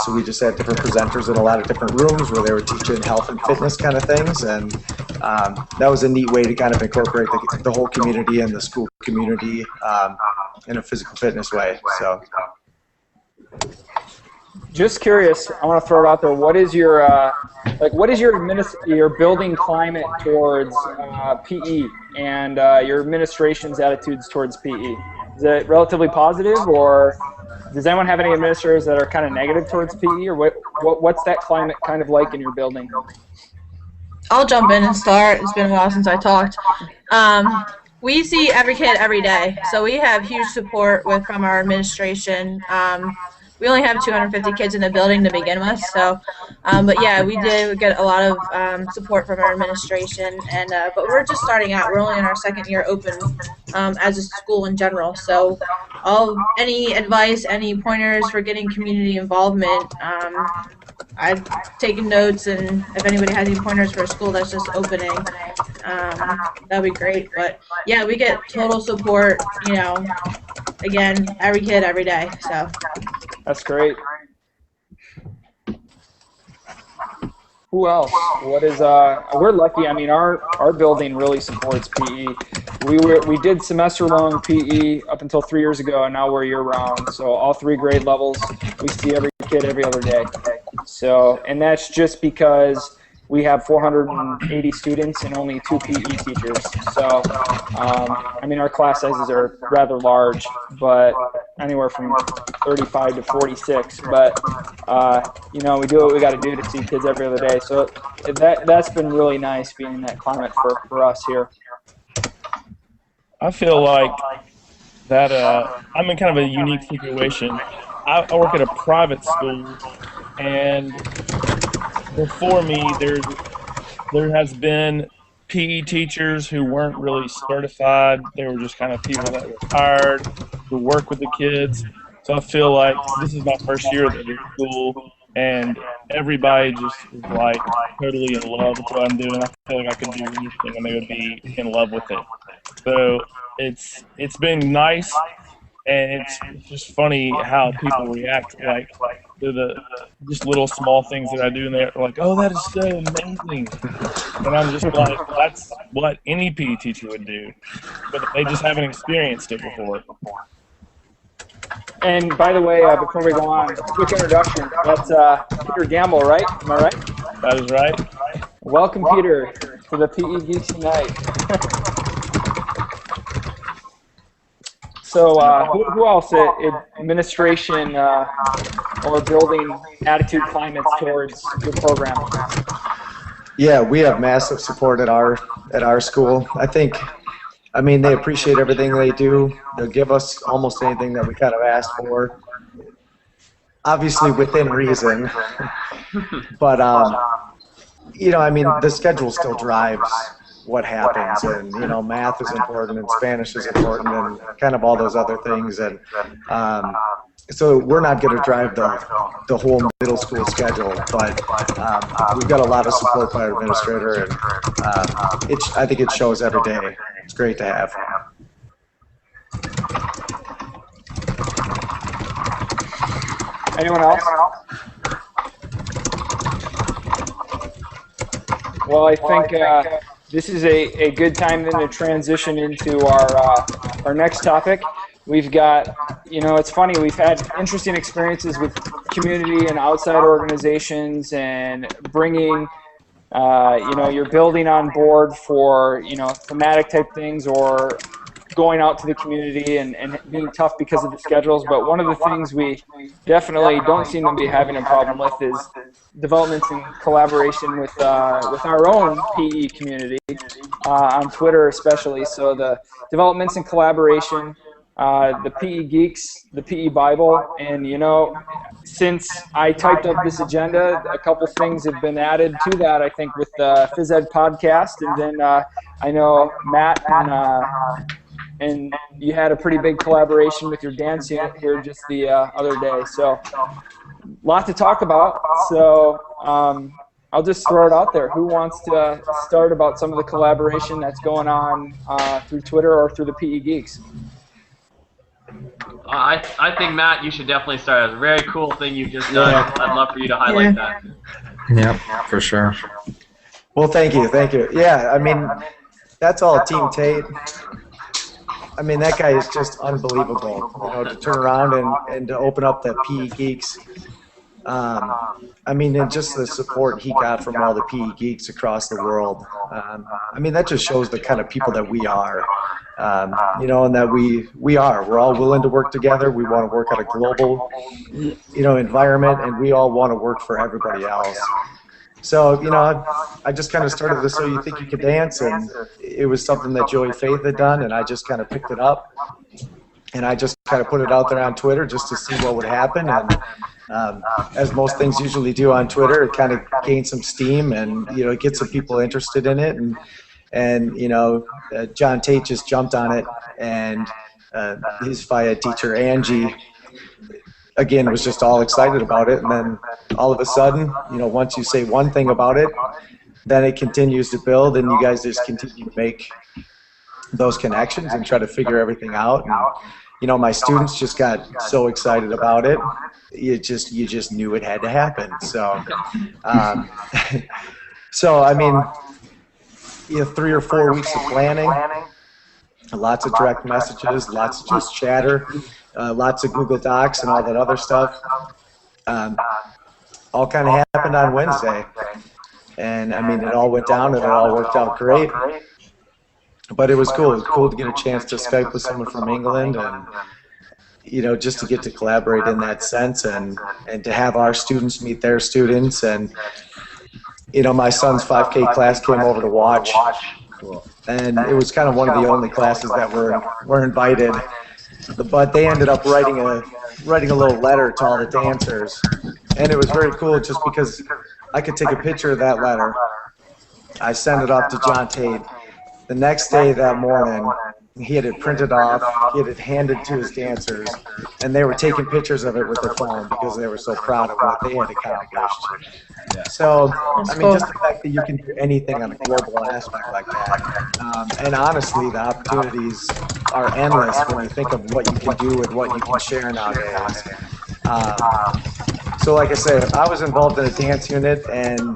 So we just had different presenters in a lot of different rooms where they were teaching health and fitness kind of things, and that was a neat way to kind of incorporate the whole community and the school community in a physical fitness way. So, just curious, I want to throw it out there. What is your your building climate towards PE and your administration's attitudes towards PE? Is it relatively positive, or does anyone have any administrators that are kind of negative towards PE, or what's that climate kind of like in your building? I'll jump in and start. It's been a while since I talked. We see every kid every day, so we have huge support from our administration. We only have 250 kids in the building to begin with, so but yeah, we did get a lot of support from our administration, and but we're just starting out. We're only in our 2nd year open as a school in general, so any advice, any pointers for getting community involvement, I've taken notes, and if anybody has any pointers for a school that's just opening, that'd be great. But yeah, we get total support, again, every kid every day, so. That's great. Who else? What is we're lucky. I mean, our building really supports PE. We did semester-long PE up until 3 years ago, and now we're year-round. So all 3 grade levels, we see every kid every other day. So, and that's just because we have 480 students and only 2 PE teachers. So, I mean, our class sizes are rather large, but anywhere from 35 to 46. But, you know, we do what we got to do to see kids every other day. So that's been really nice being in that climate for us here. I feel like that I'm in kind of a unique situation. I work at a private school, and before me, there has been PE teachers who weren't really certified. They were just kind of people that were hired to work with the kids. So I feel like this is my first year at the school, and everybody just is like totally in love with what I'm doing. I feel like I could do anything and they would be in love with it. So it's been nice, and it's just funny how people react like to the just little small things that I do, and they're like, "Oh, that is so amazing," and I'm just like, "That's what any PE teacher would do," but they just haven't experienced it before. And by the way, before we go on, quick introduction. That's Peter Gamble, right? Am I right? That is right. Welcome, Peter, to the PE Geeks Unite. So, who else at administration or building attitude climates towards your program? Yeah, we have massive support at our school. I mean, they appreciate everything they do. They'll give us almost anything that we kind of ask for, obviously within reason. But you know, I mean, the schedule still drives what happens, and you know, math is important and Spanish is important and kind of all those other things, and so we're not going to drive the whole middle school schedule, but we've got a lot of support by our administrator, and I think it shows every day. It's great to have. Anyone else? Well, I think this is a good time then to transition into our next topic. We've got, you know, it's funny, we've had interesting experiences with community and outside organizations, and bringing, you know, your building on board for, you know, thematic type things, or going out to the community and being tough because of the schedules. But one of the things we definitely don't seem to be having a problem with is developments in collaboration with our own PE community, on Twitter especially. So the developments in collaboration, the PE Geeks, the PE Bible, and you know, since I typed up this agenda, a couple things have been added to that, I think, with the Phys Ed podcast, and then I know Matt and you had a pretty big collaboration with your dance unit here just the other day. So, a lot to talk about. So, I'll just throw it out there. Who wants to start about some of the collaboration that's going on through Twitter or through the PE Geeks? I think, Matt, you should definitely start. It's a very cool thing you've just done. I'd love for you to highlight that. Yep, for sure. Well, thank you. Yeah, I mean, that's all Team Tate. I mean, that guy is just unbelievable, you know, to turn around and to open up the PE Geeks. I mean, and just the support he got from all the PE Geeks across the world. I mean, that just shows the kind of people that we are, you know, and that we are. We're all willing to work together. We want to work at a global, you know, environment, and we all want to work for everybody else. So, you know, I just kind of started this So You Think You Could Dance, and it was something that Joey Faith had done, and I just kind of picked it up, and I just kind of put it out there on Twitter just to see what would happen. And as most things usually do on Twitter, it kind of gained some steam, and, you know, it gets some people interested in it. And you know, John Tate just jumped on it, and his Phi Ed teacher, Angie, again, was just all excited about it. And then all of a sudden, you know, once you say one thing about it, then it continues to build, and you guys just continue to make those connections and try to figure everything out. And, you know, my students just got so excited about it. You just knew it had to happen. So, so I mean, you know, 3 or 4 weeks of planning, lots of direct messages, lots of just chatter, lots of Google Docs and all that other stuff. All kind of happened on Wednesday. And I mean, it all went down and it all worked out great. But it was cool. It was cool to get a chance to Skype with someone from England and, you know, just to get to collaborate in that sense and to have our students meet their students. And, you know, my son's 5K class came over to watch. And it was kind of one of the only classes that were invited. But they ended up writing a little letter to all the dancers. And it was very cool just because I could take a picture of that letter. I sent it off to John Tate. The next day that morning, he had it printed off, he had it handed to his dancers, and they were taking pictures of it with their phone because they were so proud of what they had accomplished. So, I mean, just the fact that you can do anything on a global aspect like that. And honestly, the opportunities are endless when you think of what you can do with what you can share nowadays. So like I said, I was involved in a dance unit and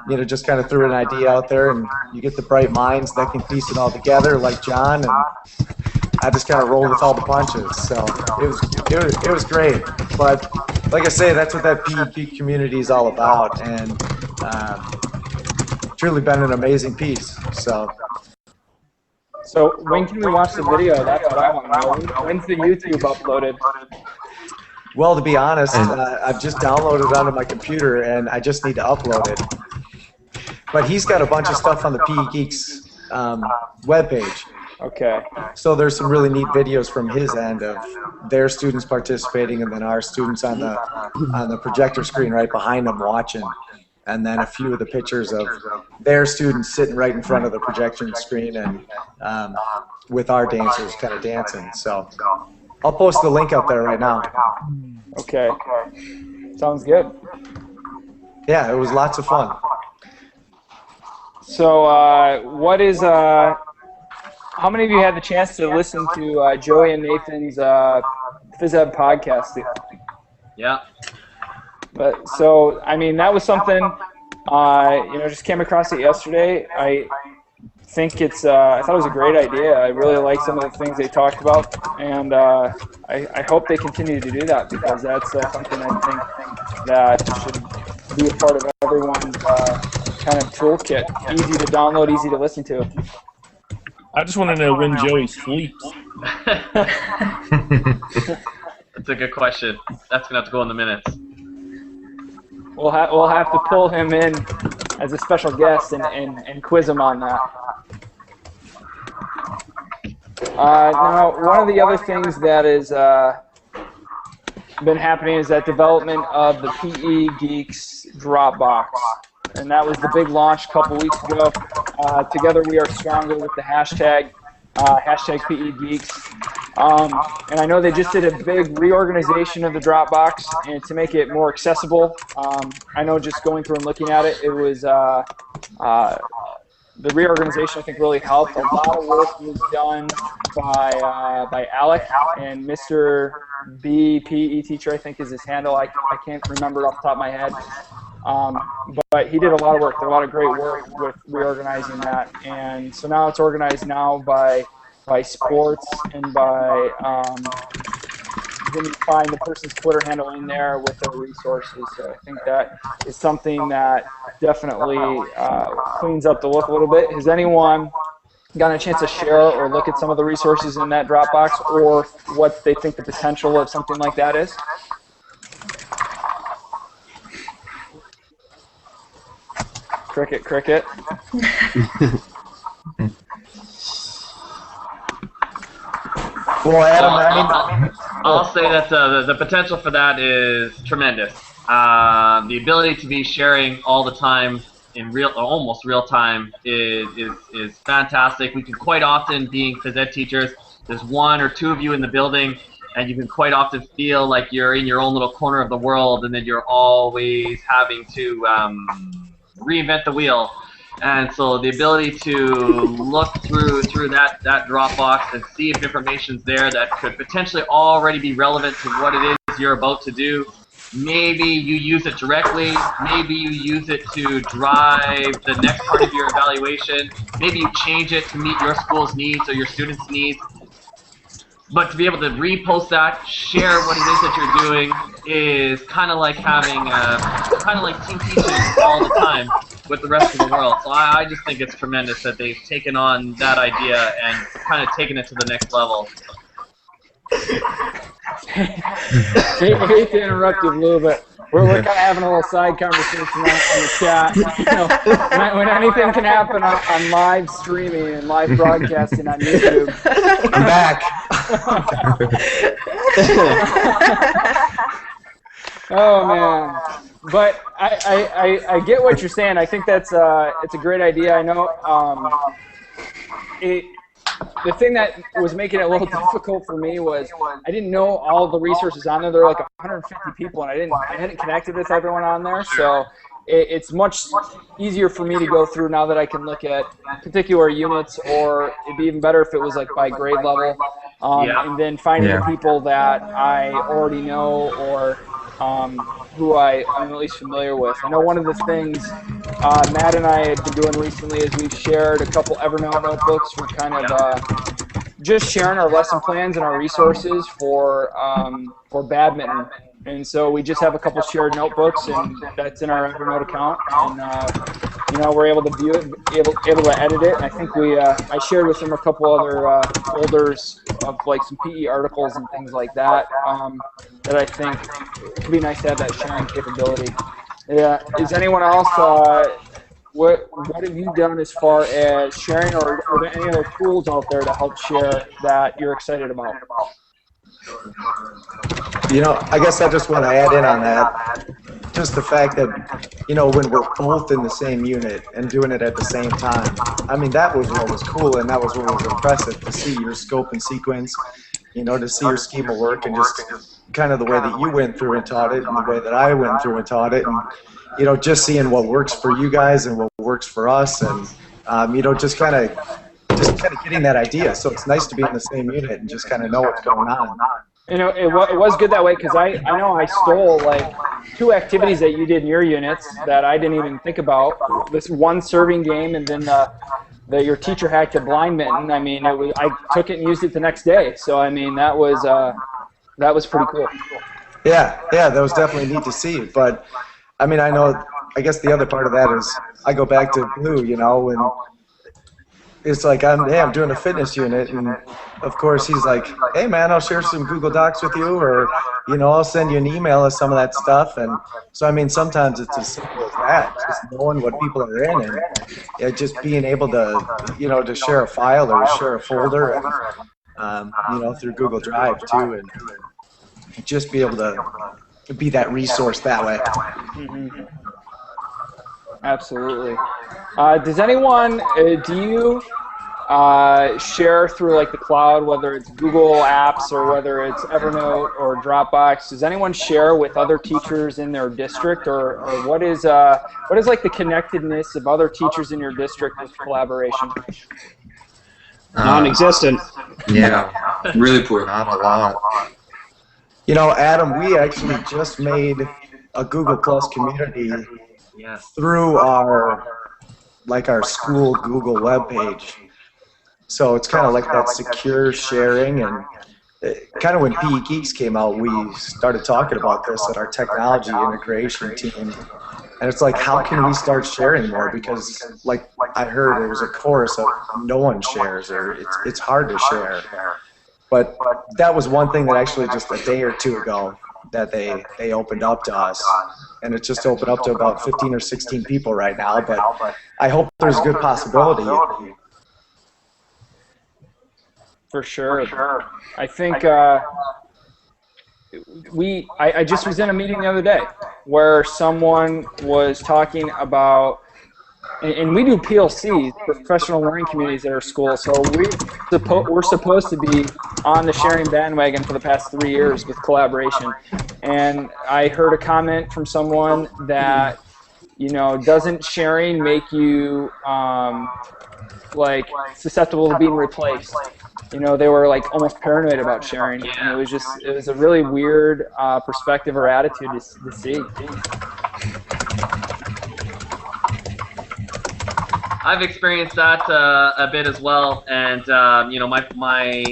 you know, just kind of threw an idea out there, and you get the bright minds that can piece it all together, like John, and I just kind of rolled with all the punches. So it was great. But like I say, that's what that PEP community is all about, and truly been an amazing piece. So when can we watch the video? That's what I want to know. When's the YouTube uploaded? Well, to be honest, I've just downloaded it onto my computer, and I just need to upload it. But he's got a bunch of stuff on the PE Geeks webpage. Okay. So there's some really neat videos from his end of their students participating, and then our students on the projector screen right behind them watching, and then a few of the pictures of their students sitting right in front of the projection screen and with our dancers kind of dancing. So I'll post the link up there right now. Okay. Sounds good. Yeah, it was lots of fun. So what is how many of you had the chance to listen to Joey and Nathan's Phys Ed podcast? Yeah. But so I mean, that was something you know, just came across it yesterday. I think it's I thought it was a great idea. I really like some of the things they talked about, and I hope they continue to do that, because that's something I think that should be a part of everyone's kind of toolkit. Easy to download, easy to listen to. I just want to know when Joey sleeps. That's a good question. That's gonna have to go in the minutes. We'll have to pull him in as a special guest and quiz him on that. Now, one of the other things that has been happening is that development of the PE Geeks Dropbox. And that was the big launch a couple weeks ago. Together We Are Stronger with the hashtag PE Geeks. And I know they just did a big reorganization of the Dropbox and to make it more accessible. I know just going through and looking at it, it was the reorganization I think really helped. A lot of work was done by Alec, and Mr. B, PE teacher, I think is his handle. I can't remember it off the top of my head. But he did a lot of work, did a lot of great work with reorganizing that. And so now it's organized now by sports and by then you find the person's Twitter handle in there with their resources. So I think that is something that definitely cleans up the look a little bit. Has anyone gotten a chance to share or look at some of the resources in that Dropbox, or what they think the potential of something like that is? Cricket, cricket. Well, Adam, I mean, I'll say that the potential for that is tremendous. The ability to be sharing all the time in almost real time is fantastic. We can quite often, being phys ed teachers, there's one or two of you in the building, and you can quite often feel like you're in your own little corner of the world, and then you're always having to reinvent the wheel. And so the ability to look through that Dropbox and see if information's there that could potentially already be relevant to what it is you're about to do. Maybe you use it directly. Maybe you use it to drive the next part of your evaluation. Maybe you change it to meet your school's needs or your students' needs. But to be able to repost that, share what it is that you're doing, is kind of like having, kind of like team teaching all the time. with the rest of the world. So I just think it's tremendous that they've taken on that idea and kind of taken it to the next level. hate to interrupt you a little bit. We're kind of having a little side conversation on the chat. You know, when anything can happen on live streaming and live broadcasting on YouTube. I'm back. Oh man, but I get what you're saying. I think that's it's a great idea. I know the thing that was making it a little difficult for me was I didn't know all the resources on there. There were like 150 people, and I hadn't connected with everyone on there. So it's much easier for me to go through now that I can look at particular units, or it'd be even better if it was like by grade level, and then finding the people that I already know or who I'm at least familiar with. I know one of the things Matt and I have been doing recently is we've shared a couple Evernote notebooks for kind of just sharing our lesson plans and our resources for badminton. And so we just have a couple shared notebooks, and that's in our Evernote account. And you know, we're able to view it, able to edit it. And I think I shared with them a couple other folders of like some PE articles and things like that that I think it would be nice to have that sharing capability. Yeah. Is anyone else? What have you done as far as sharing, or are there any other tools out there to help share that you're excited about? You know, I guess I just want to add in on that. Just the fact that, you know, when we're both in the same unit and doing it at the same time, I mean, that was what was cool, and that was what was impressive, to see your scope and sequence, you know, to see your schema work, and just kind of the way that you went through and taught it, and the way that I went through and taught it, and, you know, just seeing what works for you guys and what works for us, and, you know, just kind of getting that idea. So it's nice to be in the same unit and just kind of know what's going on. You know, it was good that way, because I know I stole like 2 activities that you did in your units that I didn't even think about. This one serving game, and then your teacher hacked a blind mitten. I mean, I took it and used it the next day. So I mean, that was pretty cool. Yeah, that was definitely neat to see. But I mean, I guess the other part of that is I go back to Blue, you know, and it's like, I'm doing a fitness unit, and of course he's like, hey man, I'll share some Google Docs with you, or, you know, I'll send you an email of some of that stuff. And so, I mean, sometimes it's as simple as that, just knowing what people are in, and just being able to, you know, to share a file or share a folder, and, you know, through Google Drive too, and just be able to be that resource that way. Mm-hmm. Absolutely. Does anyone, do you share through like the cloud, whether it's Google Apps or whether it's Evernote or Dropbox? Does anyone share with other teachers in their district, or what is like the connectedness of other teachers in your district with collaboration? Non-existent. Yeah. Really poor. Not a lot. You know, Adam, we actually just made a Google Plus community through our school Google webpage. So it's kind of like that secure sharing, and kind of when PE Geeks came out, we started talking about this at our technology integration team. And it's like, how can we start sharing more? Because like I heard, there was a chorus of no one shares, or it's hard to share. But that was one thing that actually just a day or two ago that they opened up to us. And it's just opened up to about 15 or 16 people right now. But I hope there's a good possibility. For sure. I think I just was in a meeting the other day where someone was talking about, and we do PLCs, professional learning communities at our school, so we're supposed to be on the sharing bandwagon for the past 3 years with collaboration. And I heard a comment from someone that, you know, doesn't sharing make you like susceptible to being replaced? You know, they were like almost paranoid about sharing, and it was a really weird perspective or attitude to see. I've experienced that a bit as well, and you know, my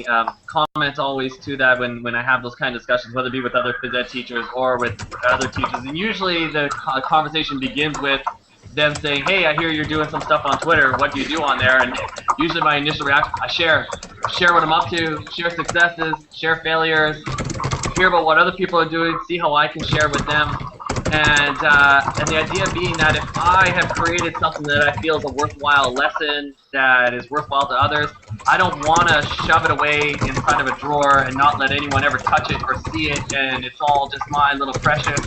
comment always to that when I have those kind of discussions, whether it be with other phys ed teachers or with other teachers, and usually the conversation begins with, them saying, hey, I hear you're doing some stuff on Twitter. What do you do on there? And usually my initial reaction, I share what I'm up to, share successes, share failures, hear about what other people are doing, see how I can share with them. And the idea being that if I have created something that I feel is a worthwhile lesson, that is worthwhile to others, I don't want to shove it away inside of a drawer and not let anyone ever touch it or see it, and it's all just my little precious.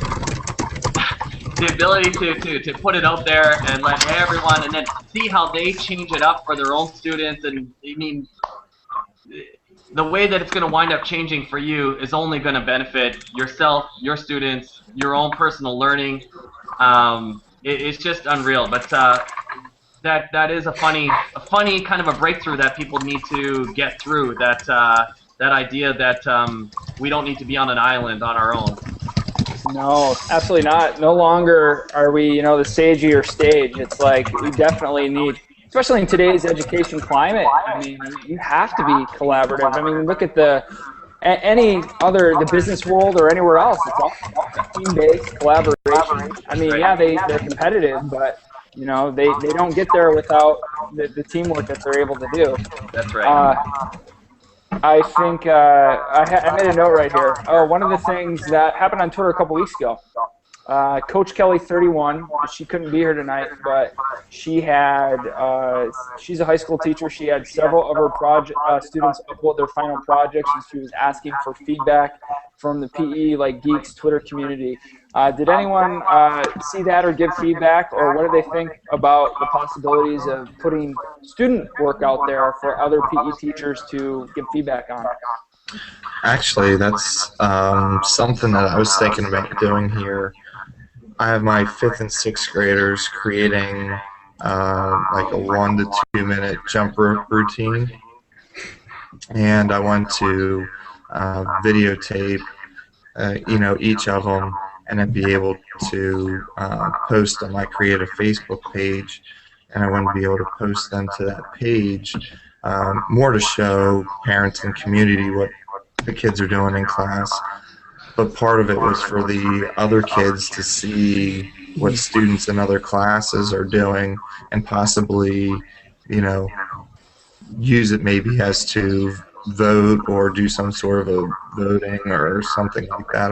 The ability to put it out there and let everyone, and then see how they change it up for their own students, and I mean, the way that it's going to wind up changing for you is only going to benefit yourself, your students, your own personal learning. It's just unreal. But that is a funny kind of a breakthrough that people need to get through. That idea that we don't need to be on an island on our own. No, absolutely not. No longer are we, the sage of your stage. It's like we definitely need, especially in today's education climate, I mean, you have to be collaborative. I mean, look at the business world or anywhere else. It's all team-based collaboration. I mean, yeah, they're competitive, but they don't get there without the teamwork that they're able to do. That's right. I think I made a note right here. Oh, one of the things that happened on Twitter a couple weeks ago. Coach Kelly 31, she couldn't be here tonight, but she had, she's a high school teacher. She had several of her students upload their final projects, and she was asking for feedback from the PE Geeks Twitter community. Did anyone see that or give feedback, or what do they think about the possibilities of putting student work out there for other PE teachers to give feedback on? Actually, that's something that I was thinking about doing here. I have my 5th and 6th graders creating like a 1 to 2 minute jump rope routine, and I want to videotape each of them and then be able to post on my creative Facebook page, and I want to be able to post them to that page more to show parents and community what the kids are doing in class. But part of it was for the other kids to see what students in other classes are doing, and possibly, use it maybe as to vote or do some sort of a voting or something like that,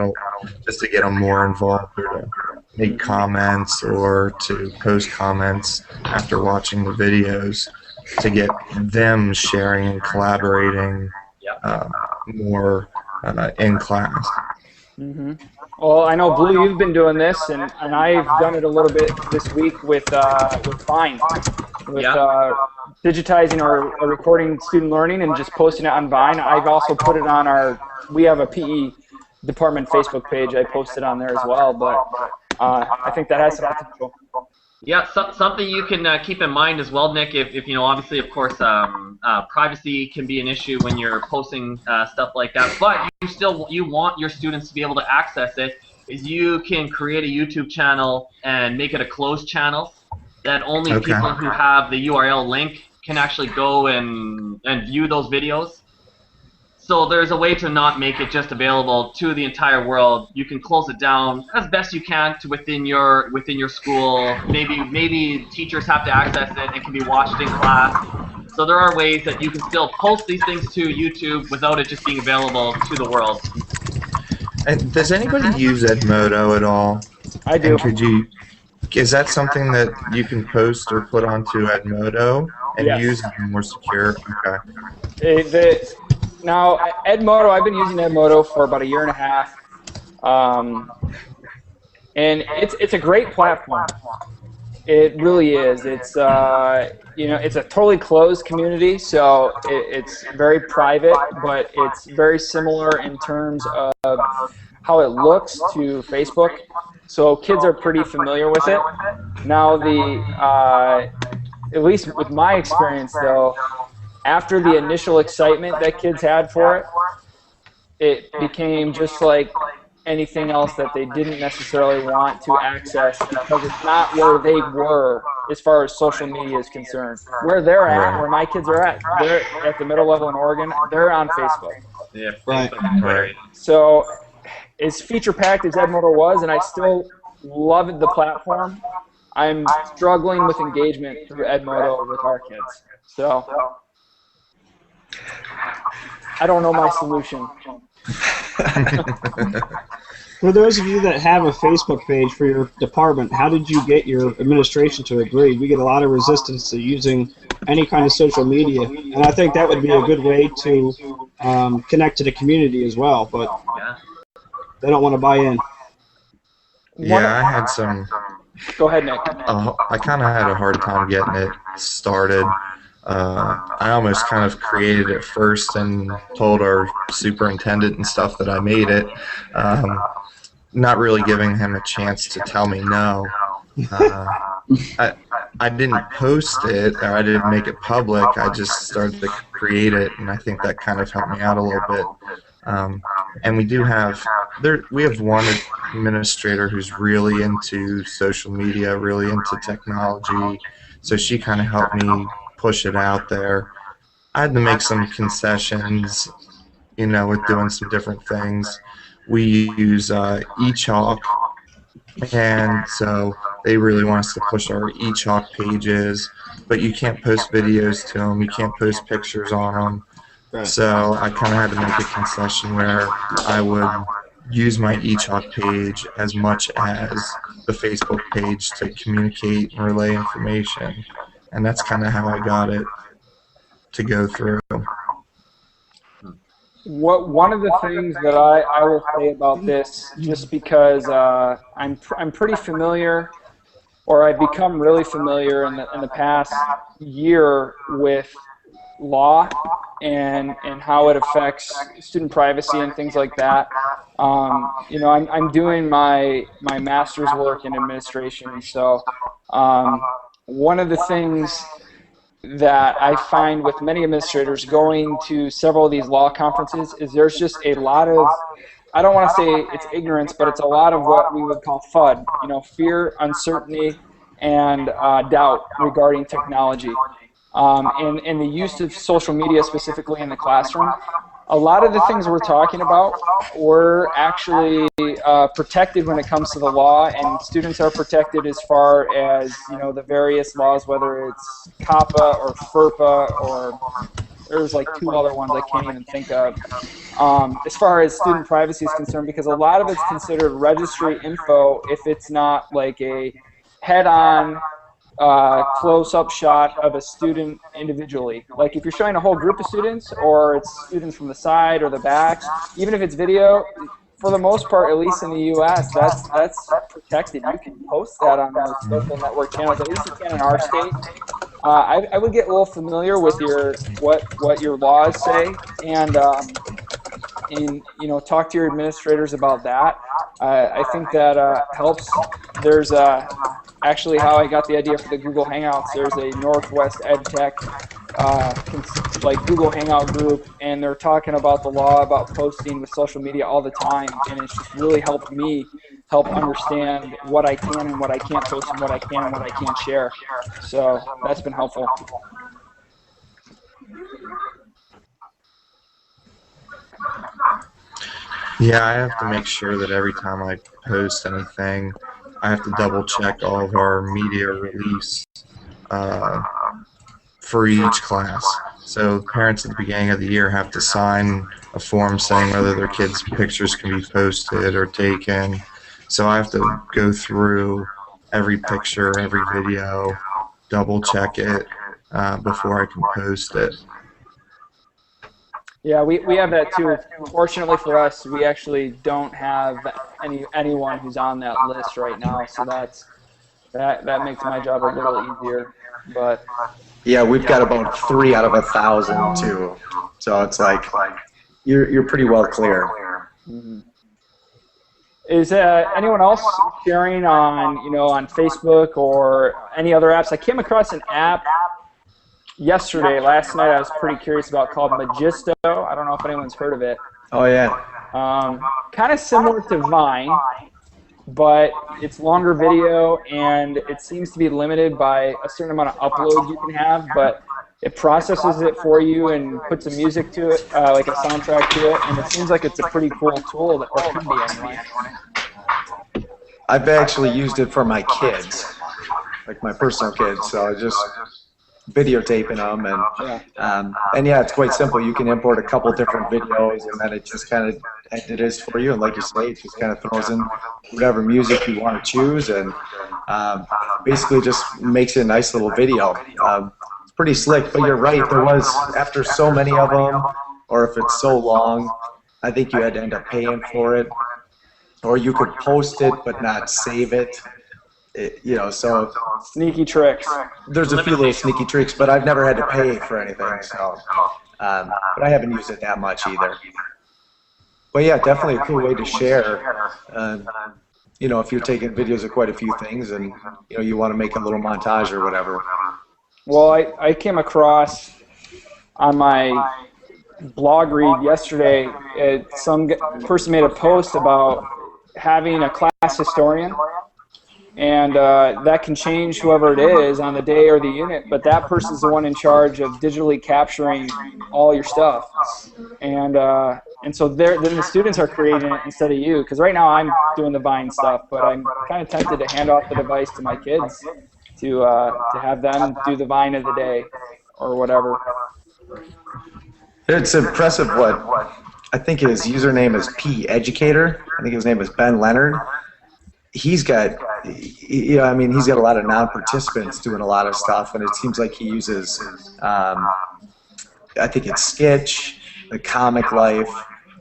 just to get them more involved, or to make comments or to post comments after watching the videos, to get them sharing and collaborating more in class. Mm-hmm. Well, I know, Blue, you've been doing this, and I've done it a little bit this week with Vine, with digitizing or recording student learning and just posting it on Vine. I've also put it on we have a PE department Facebook page. I posted on there as well, but I think that has some potential. Yeah, something you can keep in mind as well, Nick, if obviously, of course, privacy can be an issue when you're posting stuff like that, but you want your students to be able to access it, is you can create a YouTube channel and make it a closed channel that only people who have the URL link can actually go and view those videos. So there's a way to not make it just available to the entire world. You can close it down as best you can to within your school. Maybe teachers have to access it and can be watched in class. So there are ways that you can still post these things to YouTube without it just being available to the world. And does anybody use Edmodo at all? I do. And is that something that you can post or put onto Edmodo and use it more secure? Okay. Now, Edmodo, I've been using Edmodo for about 1.5 years, and it's a great platform. It really is. It's it's a totally closed community, so it's very private, but it's very similar in terms of how it looks to Facebook. So kids are pretty familiar with it. Now, at least with my experience, though, after the initial excitement that kids had for it, it became just like anything else that they didn't necessarily want to access, because it's not where they were as far as social media is concerned. Where they're at, where my kids are at, they're at the middle level in Oregon, they're on Facebook. Yeah, right. So as feature-packed as Edmodo was, and I still loved the platform, I'm struggling with engagement through Edmodo with our kids. So I don't know my solution. For those of you that have a Facebook page for your department, how did you get your administration to agree? We get a lot of resistance to using any kind of social media, and I think that would be a good way to connect to the community as well, but they don't want to buy in. Yeah, I had some. Go ahead, Nick. I kind of had a hard time getting it started. I almost kind of created it first and told our superintendent and stuff that I made it, not really giving him a chance to tell me no. I didn't post it, or I didn't make it public. I just started to create it, and I think that kind of helped me out a little bit. And we do have we have one administrator who's really into social media, really into technology, so she kind of helped me push it out there. I had to make some concessions, with doing some different things. We use eChalk, and so they really want us to push our eChalk pages, but you can't post videos to them, you can't post pictures on them. Right. So I kind of had to make a concession where I would use my eChalk page as much as the Facebook page to communicate and relay information. And that's kind of how I got it to go through. One of the things that I will say about this, just because I'm pretty familiar, or I've become really familiar in the past year with law and how it affects student privacy and things like that. I'm doing my master's work in administration, so one of the things that I find with many administrators going to several of these law conferences is there's just a lot of, I don't want to say it's ignorance, but it's a lot of what we would call FUD, fear, uncertainty, and doubt regarding technology. And the use of social media specifically in the classroom. A lot of the things we're talking about were actually protected when it comes to the law, and students are protected as far as the various laws, whether it's COPPA or FERPA, or there's like 2 other ones I can't even think of. As far as student privacy is concerned, because a lot of it's considered registry info if it's not like a head-on close-up shot of a student individually. Like if you're showing a whole group of students, or it's students from the side or the back, even if it's video, for the most part, at least in the U.S., that's protected. You can post that on those social network channels. At least you can in our state. I would get a little familiar with what your laws say, and talk to your administrators about that. I think that helps. There's actually how I got the idea for the Google Hangouts. There's a Northwest EdTech like Google Hangout group, and they're talking about the law about posting with social media all the time, and it's just really helped me understand what I can and what I can't post, and what I can and what I can't share. So that's been helpful. Yeah, I have to make sure that every time I post anything, I have to double check all of our media release for each class. So parents at the beginning of the year have to sign a form saying whether their kids' pictures can be posted or taken. So I have to go through every picture, every video, double check it before I can post it. Yeah, we have that too. Fortunately for us, we actually don't have anyone who's on that list right now, so that makes my job a little easier. But yeah, we've got about 3 out of 1,000 too, so it's like you're pretty well clear. Mm-hmm. Is anyone else sharing on on Facebook or any other apps? I came across an app last night I was pretty curious about, called Magisto. I don't know if anyone's heard of it. Oh yeah. Kind of similar to Vine, but it's longer video, and it seems to be limited by a certain amount of uploads you can have, but it processes it for you and puts some music to it, like a soundtrack to it, and it seems like it's a pretty cool tool, or can be anyway. I've actually used it for my kids. like my personal kids. So I just videotaping them, and yeah, it's quite simple. You can import a couple different videos, and then it just kind of it is for you. And like you say, it just kind of throws in whatever music you want to choose, and basically just makes it a nice little video. It's pretty slick, but you're right. There was, after so many of them, or if it's so long, I think you had to end up paying for it, or you could post it but not save it. So Sneaky tricks. there's a few little sneaky tricks, but I've never had to pay for anything. So, but I haven't used it that much either. But yeah, definitely a cool way to share. If you're taking videos of quite a few things, and you want to make a little montage or whatever. Well, I came across on my blog read yesterday, some person made a post about having a class historian. And that can change whoever it is on the day or the unit, but that person's the one in charge of digitally capturing all your stuff. And so then the students are creating it instead of you, because right now I'm doing the Vine stuff, but I'm kind of tempted to hand off the device to my kids to have them do the Vine of the day or whatever. It's impressive what I think his username is P Educator. I think his name is Ben Leonard. He's got, he's got a lot of non-participants doing a lot of stuff, and it seems like he uses, I think it's Sketch, the Comic Life,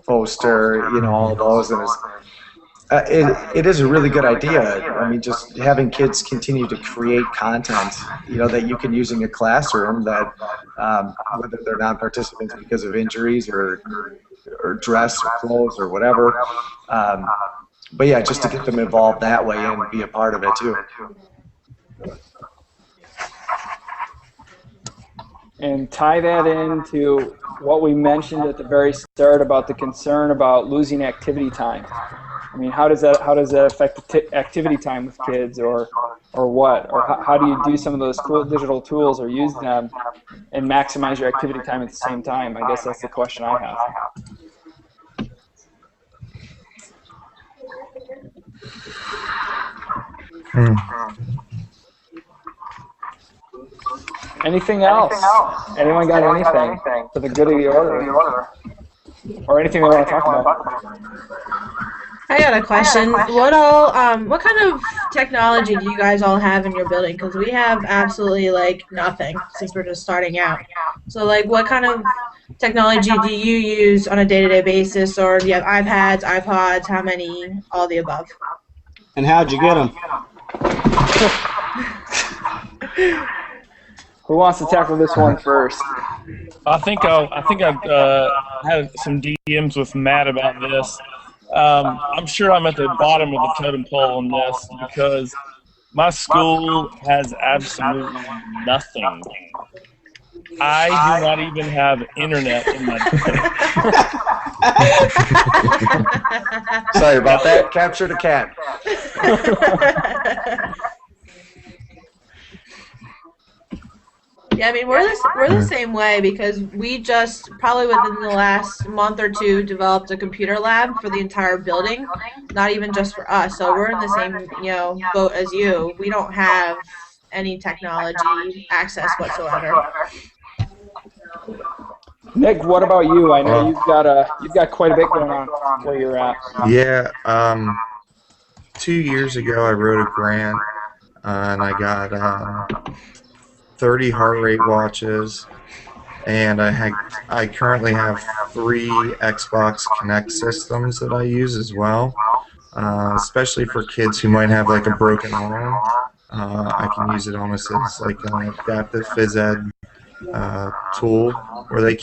Poster, all of those, and it is a really good idea. I mean, just having kids continue to create content, that you can use in your classroom, that whether they're non-participants because of injuries or dress or clothes or whatever. But yeah, just to get them involved that way and be a part of it too. And tie that into what we mentioned at the very start about the concern about losing activity time. I mean, how does that affect activity time with kids, or what? Or how do you do some of those cool digital tools or use them and maximize your activity time at the same time? I guess that's the question I have. Anything else? Anyone got anything for the good of the order? Or anything they want to talk about? I got a question. What kind of technology do you guys all have in your building? Because we have absolutely nothing since we're just starting out. So what kind of technology do you use on a day-to-day basis, or do you have iPads, iPods? How many? All the above. And how'd you get them? Who wants to tackle this one first? I think I had some DMs with Matt about this. I'm sure I'm at the bottom of the totem pole on this because my school has absolutely nothing. I do not even have internet in my building. Sorry about that. Capture the cat. Yeah, I mean, we're the same way because we just probably within the last month or two developed a computer lab for the entire building, not even just for us. So we're in the same boat as you. We don't have any technology access whatsoever. Nick, what about you? I know you've got quite a bit going on where you're at. Yeah, 2 years ago I wrote a grant and I got 30 heart rate watches, and I currently have 3 Xbox Kinect systems that I use as well, especially for kids who might have a broken arm. I can use it almost as an adaptive phys ed tool where they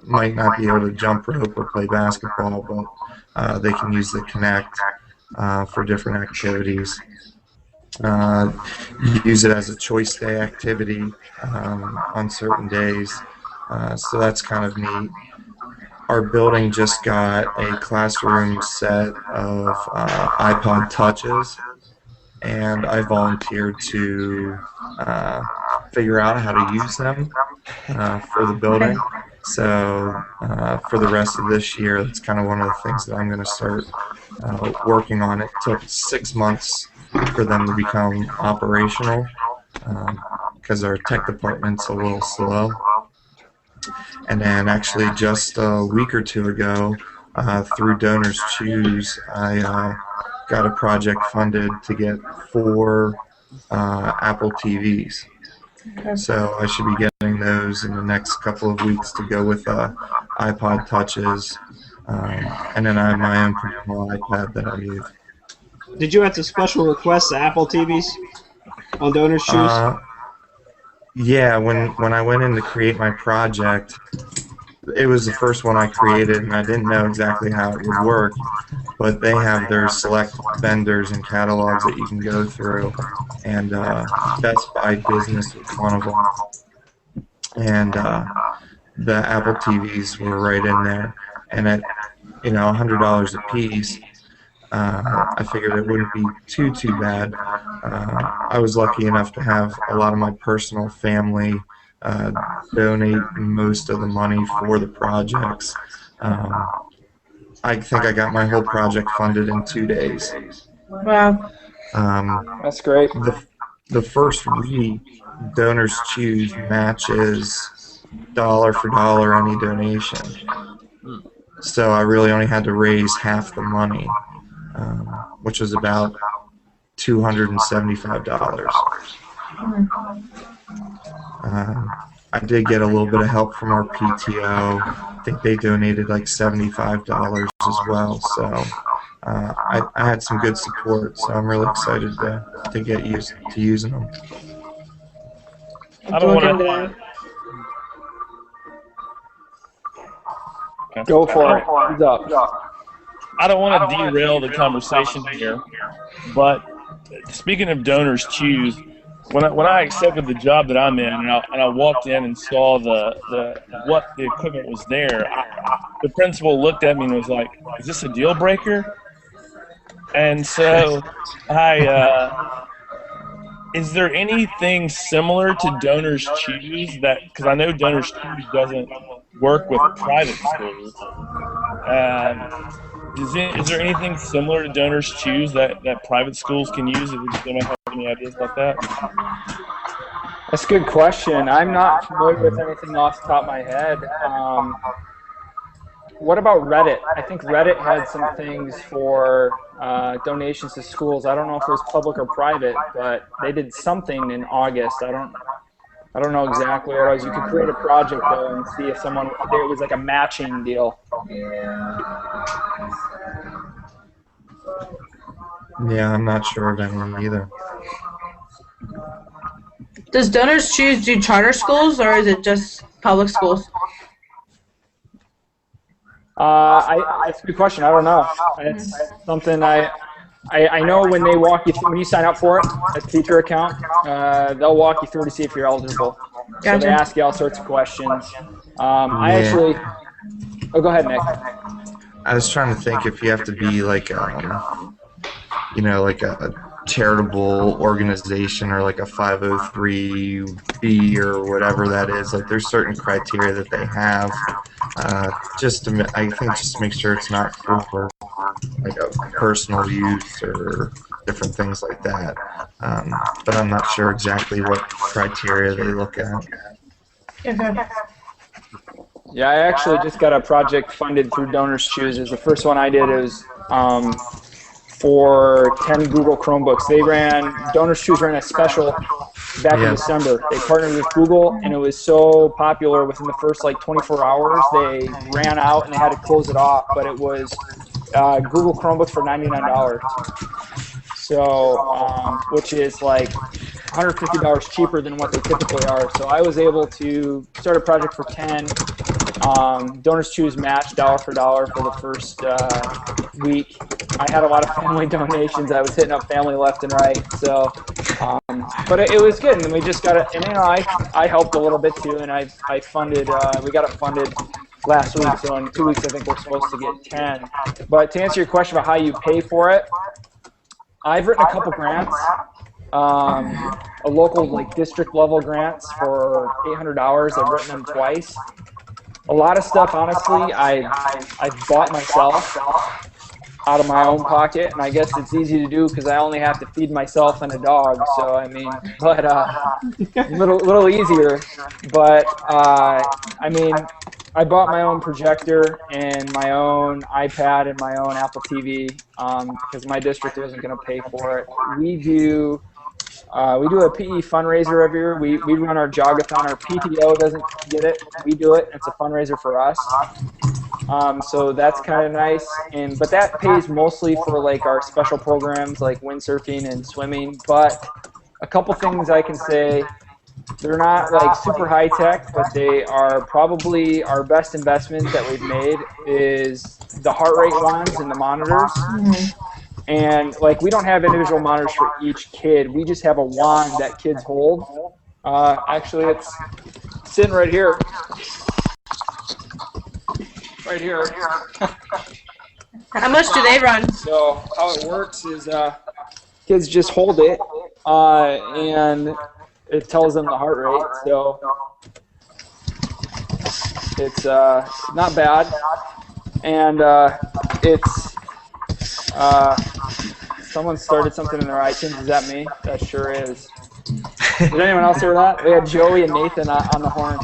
might not be able to jump rope or play basketball, but they can use the Kinect for different activities. Use it as a choice day activity on certain days, so that's kind of neat. Our building just got a classroom set of iPod Touches, and I volunteered to figure out how to use them for the building. So for the rest of this year, that's kind of one of the things that I'm going to start working on. It took 6 months for them to become operational because our tech department's a little slow. And then actually just a week or two ago, through Donors Choose, I got a project funded to get 4 Apple TVs. Okay. So I should be getting those in the next couple of weeks to go with iPod Touches. And then I have my own personal iPad that I use. Did you have to special request the Apple TVs on Donors Choose? Yeah, when I went in to create my project, it was the first one I created, and I didn't know exactly how it would work. But they have their select vendors and catalogs that you can go through, and Best Buy Business was one of them. And the Apple TVs were right in there, and at $100 a piece, I figured it wouldn't be too bad. I was lucky enough to have a lot of my personal family donate most of the money for the projects. I think I got my whole project funded in 2 days. Wow. That's great. The first week, Donors Choose matches dollar for dollar any donation. So I really only had to raise half the money, which was about $275. I did get a little bit of help from our PTO. I think they donated like $75 as well. So I had some good support. So I'm really excited to get used to using them. I don't want to. Go for it. He's up. I don't want to derail the conversation here, but speaking of Donors Choose, when I accepted the job that I'm in, and I walked in and saw what the equipment was there, the principal looked at me and was like, "Is this a deal breaker?" And so is there anything similar to Donors Choose because I know Donors Choose doesn't work with private schools. Is there anything similar to Donors Choose that private schools can use? If you might have any ideas about that? That's a good question. I'm not familiar with anything off the top of my head. What about Reddit? I think Reddit had some things for donations to schools. I don't know if it was public or private, but they did something in August. I don't know exactly what it was. You could create a project though and see if it was like a matching deal. Yeah, I'm not sure of any either. Does Donors Choose do charter schools, or is it just public schools? It's a good question. I don't know. It's something I know when they walk you through, when you sign up for it, a teacher account, they'll walk you through to see if you're eligible. Gotcha. So they ask you all sorts of questions. I actually, go ahead, Nick. I was trying to think if you have to be like like a charitable organization or like a 503B or whatever that is. Like there's certain criteria that they have just to make sure it's not for like a personal use or different things like that. But I'm not sure exactly what criteria they look at. Okay. Yeah, I actually just got a project funded through Donors Choose. The first one I did is for 10 Google Chromebooks. Donors Choose ran a special back in December. They partnered with Google, and it was so popular within the first like 24 hours, they ran out and they had to close it off, but it was Google Chromebooks for $99. So, which is like $150 cheaper than what they typically are. So I was able to start a project for 10. Donors Choose matched dollar for dollar for the first week. I had a lot of family donations. I was hitting up family left and right. So, but it was good. And we just got it. And I helped a little bit too. And I funded. We got it funded last week. So in 2 weeks, I think we're supposed to get 10. But to answer your question about how you pay for it, I've written a couple grants. A local like district level grants for $800. I've written them twice. A lot of stuff, honestly, I bought myself. out of my own pocket, and I guess it's easy to do because I only have to feed myself and a dog. So I mean, but little easier. But I mean, I bought my own projector and my own iPad and my own Apple TV because my district wasn't going to pay for it. We do a PE fundraiser every year. We run our jogathon. Our PTO doesn't get it. We do it. It's a fundraiser for us. So that's kind of nice. But that pays mostly for like our special programs like windsurfing and swimming. But a couple things I can say, they're not like super high tech, but they are probably our best investment that we've made is the heart rate wands and the monitors. And like we don't have individual monitors for each kid. We just have a wand that kids hold. Actually, it's sitting right here. Right here. How much do they run? So how it works is kids just hold it and it tells them the heart rate. So it's not bad. And it's someone started something in their iTunes. Is that me? That sure is. Did anyone else hear that? We had Joey and Nathan on the horn.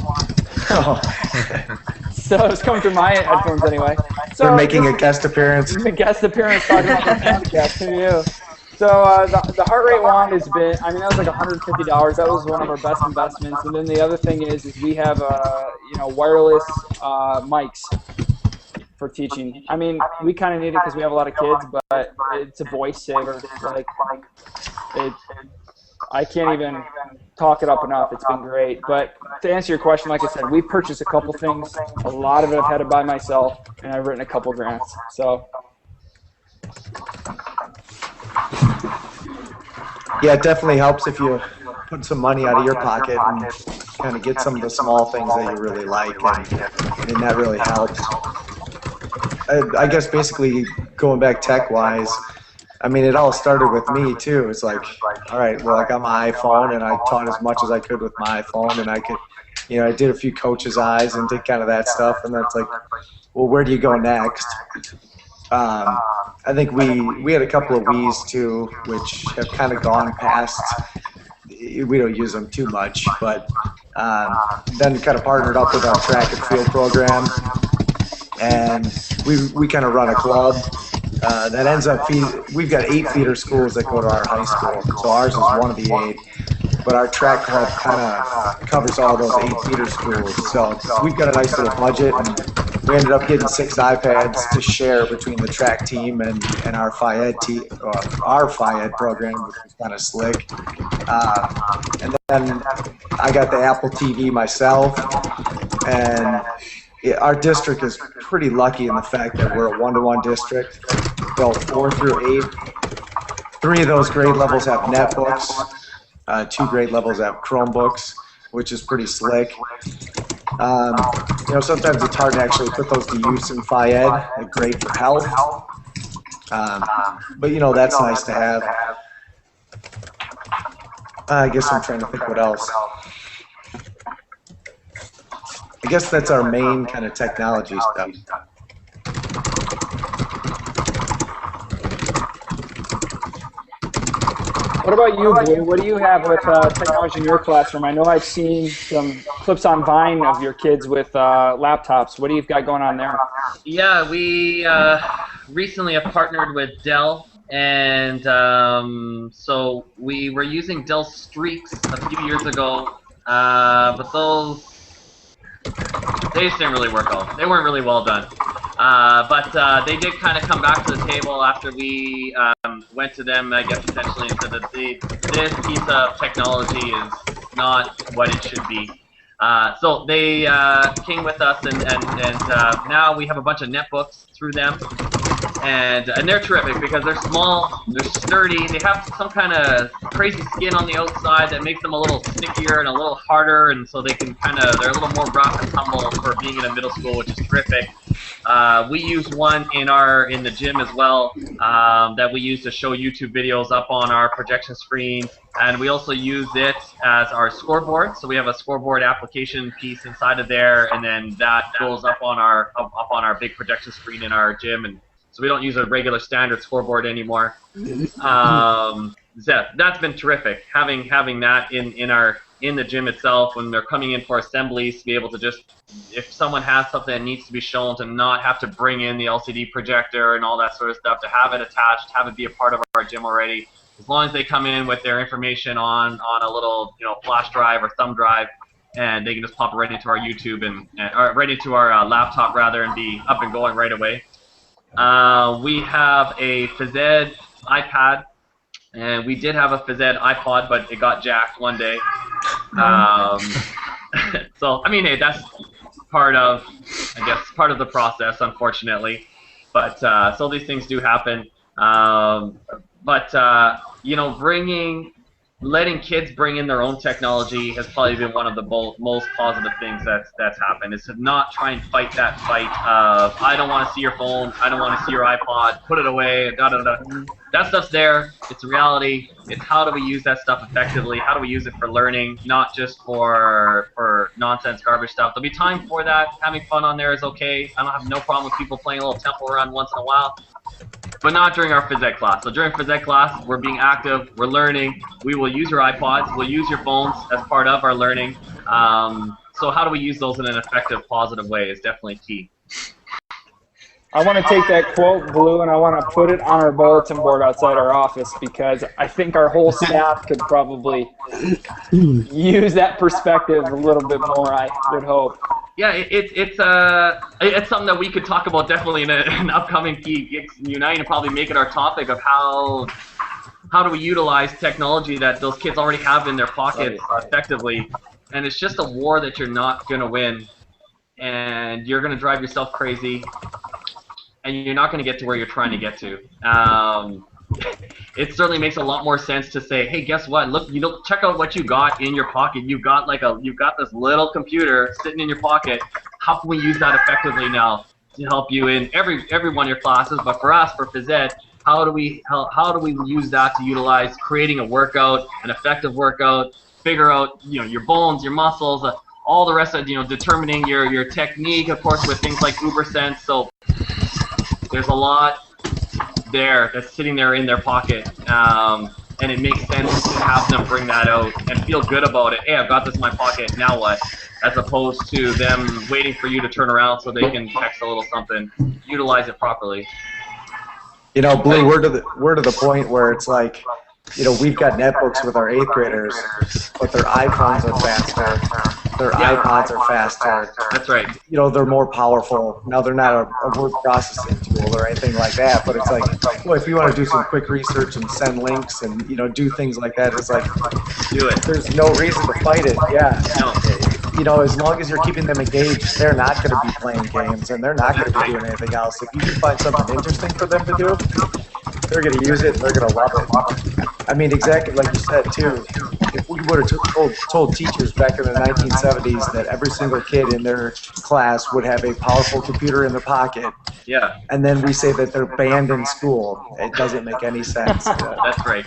So it's coming through my headphones anyway. So they're making a guest appearance. A guest appearance talking about the podcast. Who knew? So the heart rate wand has been, I mean, that was like $150. That was one of our best investments. And then the other thing is we have wireless mics for teaching. I mean, we kind of need it because we have a lot of kids, but it's a voice saver. Like I can't even talk it up enough. It's been great. But to answer your question, like I said, we've purchased a couple things. A lot of it I've had to buy myself, and I've written a couple grants. So. Yeah, it definitely helps if you put some money out of your pocket and kind of get some of the small things that you really like, and that really helps. I guess basically going back tech-wise, I mean, it all started with me too. It's like, all right, well, I got my iPhone and I taught as much as I could with my iPhone, and I could, I did a few coaches' eyes and did kind of that stuff, and that's like, well, where do you go next? I think we had a couple of Wii's too, which have kind of gone past. We don't use them too much, but then kind of partnered up with our track and field program, and we kind of run a club that ends up we've got 8 feeder schools that go to our high school, so ours is one of the 8. But our track club kind of covers all those 8 feeder schools, so we've got a nice little budget, and we ended up getting 6 iPads to share between the track team and our Phi Ed program, which was kind of slick. And then I got the Apple TV myself, and our district is pretty lucky in the fact that we're a 1-to-1 district, so 4 through 8. 3 of those grade levels have netbooks. 2 grade levels have Chromebooks, which is pretty slick. Sometimes it's hard to actually put those to use in Phi Ed. They're great for health. But, that's nice to have. I guess I'm trying to think what else. I guess that's our main kind of technology stuff. What about you, Blue? What do you have with technology in your classroom? I know I've seen some clips on Vine of your kids with laptops. What do you got going on there? Yeah, we recently have partnered with Dell, and so we were using Dell Streaks a few years ago, but those they just didn't really work well. They weren't really well done. But they did kind of come back to the table after we went to them, I guess, essentially, and said that this piece of technology is not what it should be. So they came with us, and now we have a bunch of netbooks through them. And they're terrific because they're small, they're sturdy, they have some kind of crazy skin on the outside that makes them a little stickier and a little harder, and so they can they're a little more rough and tumble for being in a middle school, which is terrific. We use one in the gym as well that we use to show YouTube videos up on our projection screen, and we also use it as our scoreboard. So we have a scoreboard application piece inside of there, and then that goes up on our big projection screen in our gym. And so we don't use a regular standard scoreboard anymore. So that's been terrific, having that in the gym itself when they're coming in for assemblies, to be able to just, if someone has something that needs to be shown, to not have to bring in the LCD projector and all that sort of stuff, to have it attached, have it be a part of our gym already. As long as they come in with their information on a little, flash drive or thumb drive, and they can just pop it right into our YouTube or right into our laptop rather, and be up and going right away. We have a phys ed iPad, and we did have a phys ed iPod, but it got jacked one day. So I mean, hey, that's part of the process, unfortunately. But so these things do happen. Letting kids bring in their own technology has probably been one of the most positive things that's happened. Is to not try and fight that fight of, I don't want to see your phone, I don't want to see your iPod, put it away, da da da. That stuff's there. It's reality. It's how do we use that stuff effectively? How do we use it for learning, not just for nonsense garbage stuff? There'll be time for that. Having fun on there is okay. I don't have no problem with people playing a little Temple Run once in a while. But not during our phys ed class. So during phys ed class, we're being active, we're learning. We will use your iPods, we'll use your phones as part of our learning. So how do we use those in an effective, positive way is definitely key. I want to take that quote, Blue, and I want to put it on our bulletin board outside our office, because I think our whole staff could probably use that perspective a little bit more, I would hope. Yeah, it's something that we could talk about definitely in an upcoming PEX Unite, and probably make it our topic of how do we utilize technology that those kids already have in their pockets effectively. And it's just a war that you're not going to win, and you're going to drive yourself crazy, and you're not going to get to where you're trying to get to. It certainly makes a lot more sense to say, hey, guess what? Look, check out what you got in your pocket. You've got this little computer sitting in your pocket. How can we use that effectively now to help you in every one of your classes? But for us, for phys ed, how do we use that to utilize creating a workout, an effective workout? Figure out your bones, your muscles, all the rest of determining your technique, of course, with things like UberSense. So there's a lot there that's sitting there in their pocket, and it makes sense to have them bring that out and feel good about it. Hey, I've got this in my pocket, now what? As opposed to them waiting for you to turn around so they can text a little something. Utilize it properly. Blue, we're to the point where it's like, we've got netbooks with our 8th graders, but their iPhones are faster, their iPods are faster. That's right. They're more powerful. Now, they're not a word processing tool or anything like that, but it's like, well, if you want to do some quick research and send links and, do things like that, it's like, do it. There's no reason to fight it. Yeah. No. As long as you're keeping them engaged, they're not going to be playing games, and they're not going to be doing anything else. If you can find something interesting for them to do, they're going to use it, and they're going to love it. I mean, exactly like you said, too. If we would have told teachers back in the 1970s that every single kid in their class would have a powerful computer in their pocket, yeah, and then we say that they're banned in school, it doesn't make any sense. That's right.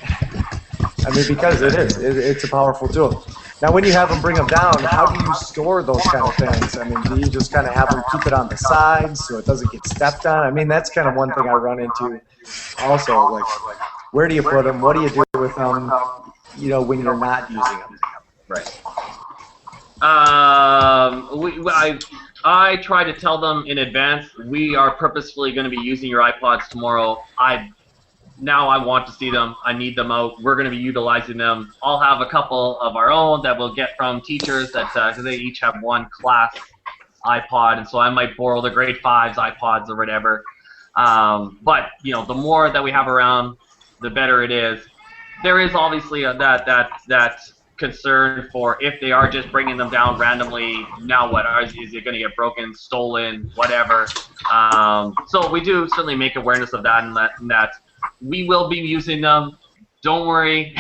I mean, because it's a powerful tool. Now, when you have them bring them down, how do you store those kind of things? I mean, do you just kind of have them keep it on the sides so it doesn't get stepped on? I mean, that's kind of one thing I run into also. Like, where do you put them? What do you do with them, when you're not using them? Right. I try to tell them in advance, we are purposefully going to be using your iPods tomorrow. Now I want to see them. I need them out. We're going to be utilizing them. I'll have a couple of our own that we'll get from teachers because they each have one class iPod, and so I might borrow the grade 5's iPods or whatever. But the more that we have around, the better it is. There is obviously that concern for if they are just bringing them down randomly. Now what? Is it going to get broken, stolen, whatever? So we do certainly make awareness of that, and that we will be using them. Don't worry.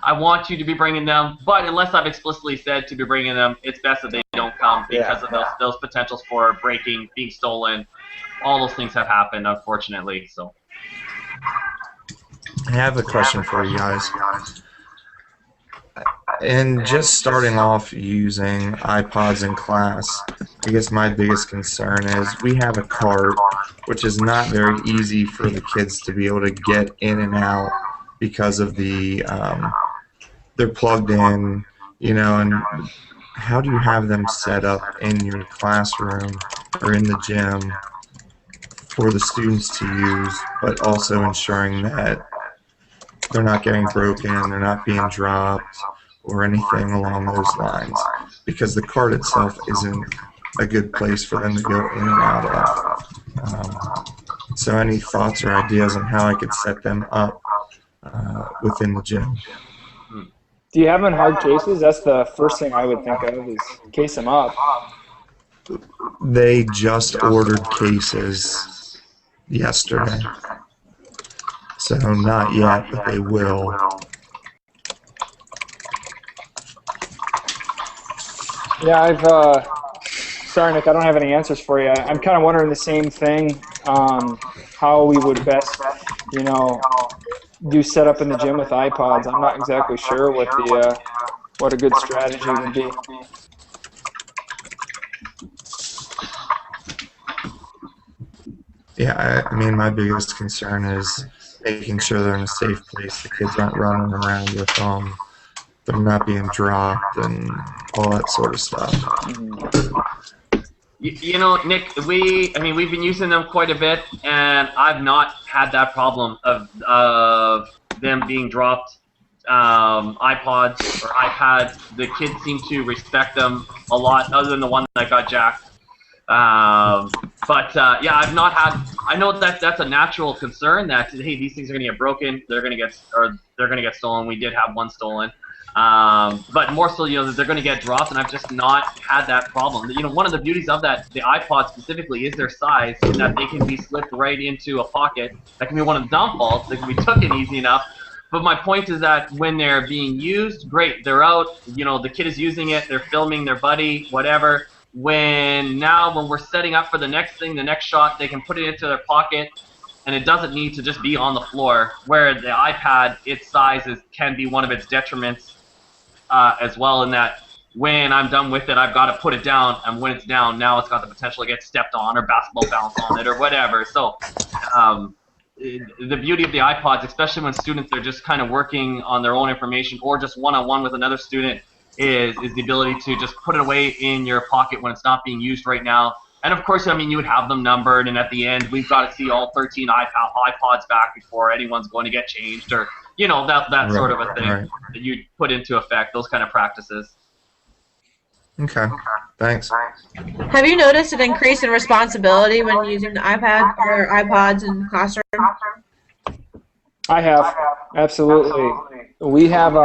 I want you to be bringing them, but unless I've explicitly said to be bringing them, it's best that they don't come because of those potentials for breaking, being stolen. All those things have happened, unfortunately. So. I have a question for you guys. and just starting off using iPods in class, I guess my biggest concern is we have a cart, which is not very easy for the kids to be able to get in and out because of the they're plugged in, and how do you have them set up in your classroom or in the gym for the students to use, but also ensuring that they're not getting broken, they're not being dropped, or anything along those lines, because the cart itself isn't a good place for them to go in and out of. So any thoughts or ideas on how I could set them up within the gym? Do you have them in hard cases? That's the first thing I would think of, is case them up. They just ordered cases yesterday. So not yet, but they will. Yeah, sorry, Nick, I don't have any answers for you. I'm kind of wondering the same thing, how we would best, do setup in the gym with iPods. I'm not exactly sure what a good strategy would be. Yeah, I mean, my biggest concern is making sure they're in a safe place. The kids aren't running around with them. They're not being dropped and all that sort of stuff. Nick, we've been using them quite a bit, and I've not had that problem of them being dropped. iPods or iPads, the kids seem to respect them a lot, other than the one that got jacked. Yeah, I've not had. I know that's a natural concern that, hey, these things are gonna get broken, they're gonna get stolen. We did have one stolen, but more so, that they're gonna get dropped, and I've just not had that problem. One of the beauties of the iPod specifically, is their size, in that they can be slipped right into a pocket. That can be one of the downfalls. They can be taken easy enough. But my point is that when they're being used, great, they're out. The kid is using it, they're filming their buddy, whatever. When we're setting up for the next thing, the next shot, they can put it into their pocket, and it doesn't need to just be on the floor. Where the iPad, its size can be one of its detriments as well, in that when I'm done with it, I've got to put it down, and when it's down, now it's got the potential to get stepped on or basketball bounce on it or whatever. So the beauty of the iPods, especially when students are just kind of working on their own information or just one-on-one with another student, is the ability to just put it away in your pocket when it's not being used right now. And of course, you would have them numbered, and at the end, we've got to see all 13 iPods back before anyone's going to get changed, or that sort of a thing that you put into effect, those kind of practices. Okay, thanks. Have you noticed an increase in responsibility when using the iPad or iPods in the classroom? I have, absolutely. We have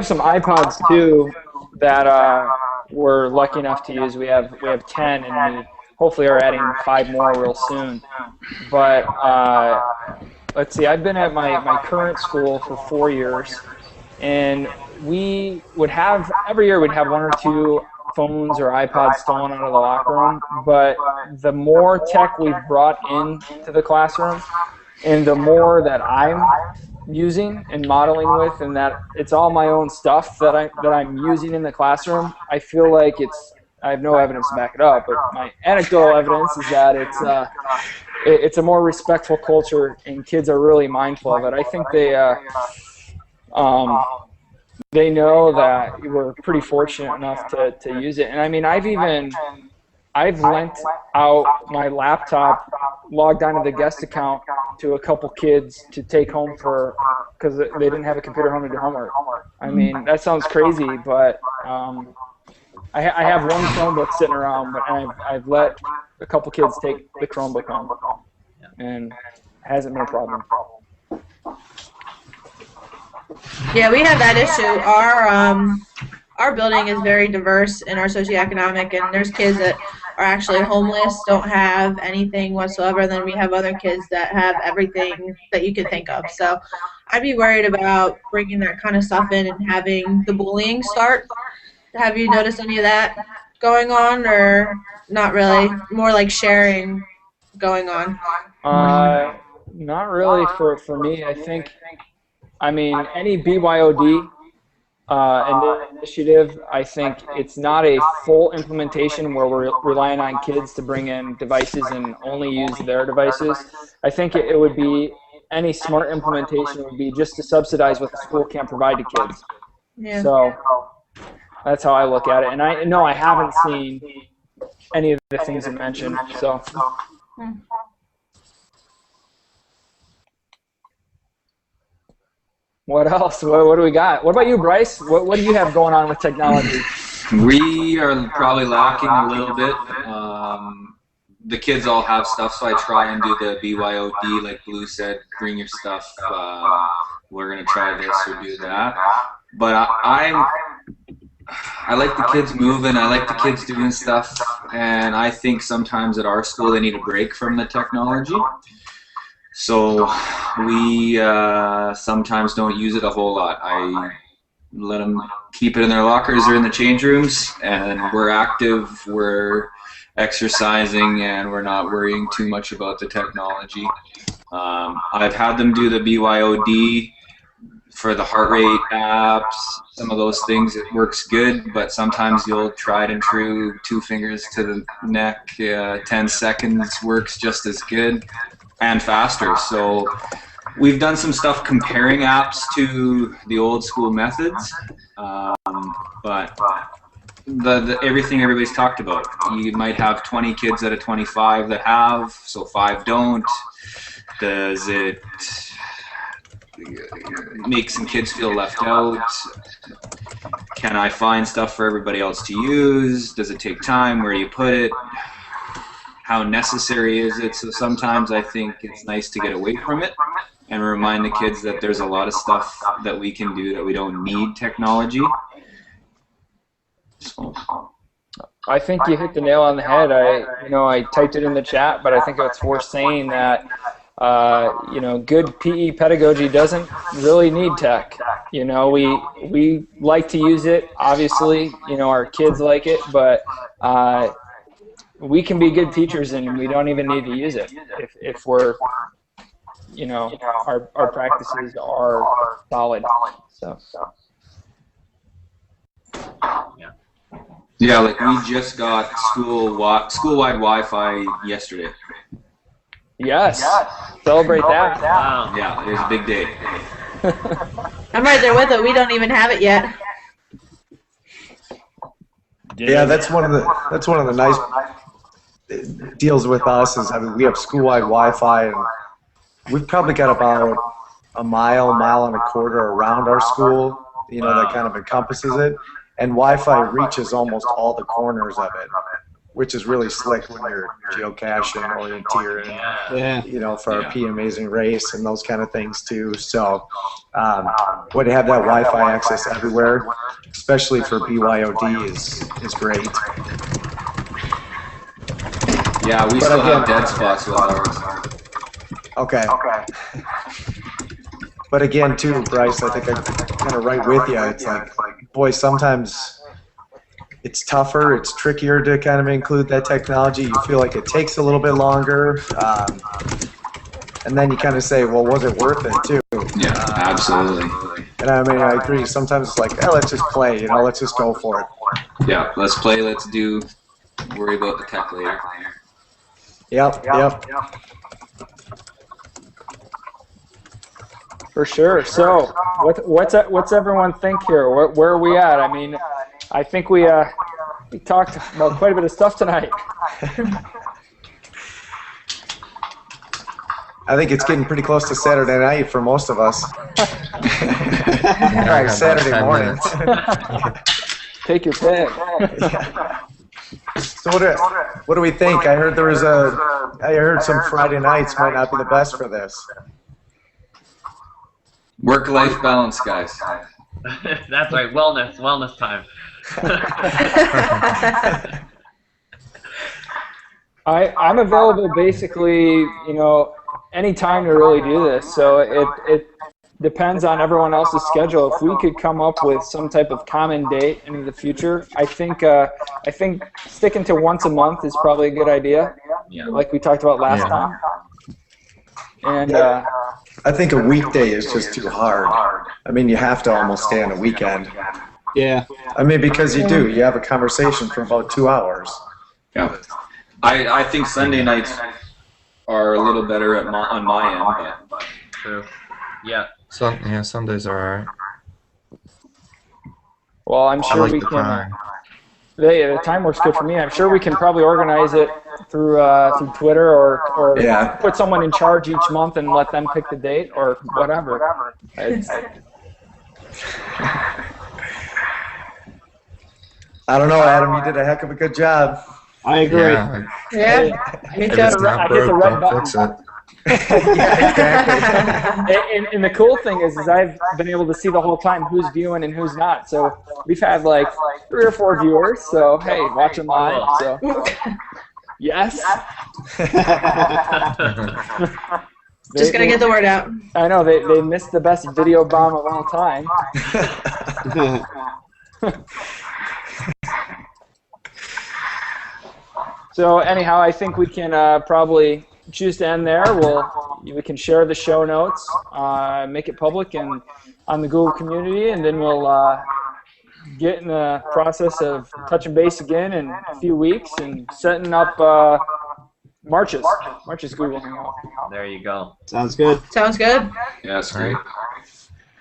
some iPods too that we're lucky enough to use. We have 10, and we hopefully are adding 5 more real soon. But let's see, I've been at my current school for 4 years, and we would have, every year we'd have 1 or 2 phones or iPods stolen out of the locker room. But the more tech we've brought into the classroom, and the more that I'm using and modeling with, and that it's all my own stuff that I'm using in the classroom, I feel like I have no evidence to back it up, but my anecdotal evidence is that it's a more respectful culture, and kids are really mindful of it. I think they know that we're pretty fortunate enough to use it. And I mean, I've lent out my laptop, logged onto the guest account to a couple kids to take home because they didn't have a computer home to do homework. I mean, that sounds crazy, but I have one Chromebook sitting around, but I've let a couple kids take the Chromebook home, and it hasn't been a problem. Yeah, we have that issue. Our building is very diverse in our socioeconomic, and there's kids that are actually homeless, don't have anything whatsoever, and then we have other kids that have everything that you could think of. So I'd be worried about bringing that kind of stuff in and having the bullying start. Have you noticed any of that going on, or not really? More like sharing going on? Not really for me. I think, I mean, any BYOD initiative. I think it's not a full implementation where we're relying on kids to bring in devices and only use their devices. I think it would be, any smart implementation would be just to subsidize what the school can't provide to kids. Yeah. So that's how I look at it. And I haven't seen any of the things you mentioned. So. What else? What do we got? What about you, Bryce? What do you have going on with technology? We are probably lacking a little bit. The kids all have stuff, so I try and do the BYOD, like Blue said, bring your stuff. We're going to try this or do that. But I like the kids moving. I like the kids doing stuff. And I think sometimes at our school they need a break from the technology. So we sometimes don't use it a whole lot. I let them keep it in their lockers or in the change rooms, and we're active, we're exercising, and we're not worrying too much about the technology. I've had them do the BYOD for the heart rate apps, some of those things. It works good, but sometimes you'll tried and true, 2 fingers to the neck, 10 seconds works just as good and faster. So we've done some stuff comparing apps to the old school methods, but everything everybody's talked about. You might have 20 kids out of 25 that have, so 5 don't. Does it make some kids feel left out? Can I find stuff for everybody else to use? Does it take time? Where you put it? How necessary is it? So sometimes I think it's nice to get away from it and remind the kids that there's a lot of stuff that we can do that we don't need technology. So. I think you hit the nail on the head. I typed it in the chat, but I think it's worth saying that good PE pedagogy doesn't really need tech. We like to use it. Obviously, our kids like it, but we can be good teachers and we don't even need to use it if we're, our practices are solid. So. Yeah, like we just got school-wide Wi-Fi yesterday. Yes. Celebrate that. Wow. Yeah, it was a big day. I'm right there with it. We don't even have it yet. Yeah, that's one of the nice deals with us is, we have school-wide Wi-Fi, and we've probably got about a mile and a quarter around our school, that kind of encompasses it. And Wi-Fi reaches almost all the corners of it, which is really slick when you're geocaching, orienteering, for our P Amazing Race and those kind of things too. So when you have that Wi-Fi access everywhere, especially for BYOD, is great. Yeah, we still have dead spots with ours. Okay. But again, too, Bryce, I think I'm kind of right with you. It's like, boy, sometimes it's tougher, it's trickier to kind of include that technology. You feel like it takes a little bit longer. And then you kind of say, well, was it worth it, too? Yeah, absolutely. And I mean, I agree. Sometimes it's like, let's just play, let's just go for it. Yeah, let's play, let's worry about the tech later. Yep. For sure. So, what's everyone think here? Where are we at? I mean, I think we talked about quite a bit of stuff tonight. I think it's getting pretty close to Saturday night for most of us. All right, Saturday morning. Take your pick. So what do we think? I heard some Friday nights might not be the best for this. Work-life balance, guys. That's right. Wellness time. I'm available basically, any time to really do this. So it depends on everyone else's schedule. If we could come up with some type of common date into the future, I think sticking to once a month is probably a good idea. Yeah. Like we talked about last time. And I think a weekday is just too hard. I mean, you have to almost stay on a weekend. Yeah. I mean, because you do. You have a conversation for about 2 hours. Yeah. I think Sunday nights are a little better on my end, but True. Yeah. Yeah, Sundays are alright. Well, I'm I sure like we the can. time. The time works good for me. I'm sure we can probably organize it through Twitter or Yeah. put someone in charge each month and let them pick the date or whatever. I don't know, Adam. You did a heck of a good job. I agree. Yeah, Yeah, me if too. it's I not hit the broke, red don't button. fix it. Yeah, exactly. And the cool thing is I've been able to see the whole time who's viewing and who's not. So we've had like 3 or 4 viewers. So hey, watching live. So yes. Just gonna get the word out. I know they missed the best video bomb of all time. So anyhow, I think we can probably choose to end there. We can share the show notes, make it public and on the Google community, and then we'll get in the process of touching base again in a few weeks and setting up March's Google Hangout. There you go. Sounds good. Sounds good. yeah, that's great.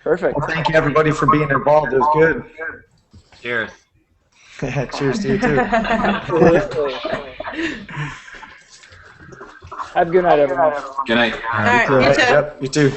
Perfect. Well, thank you, everybody, for being involved. It was good. Cheers. Cheers to you, too. Absolutely. Have a good night, everyone. Good night. All right, All you right, too. yep, you too.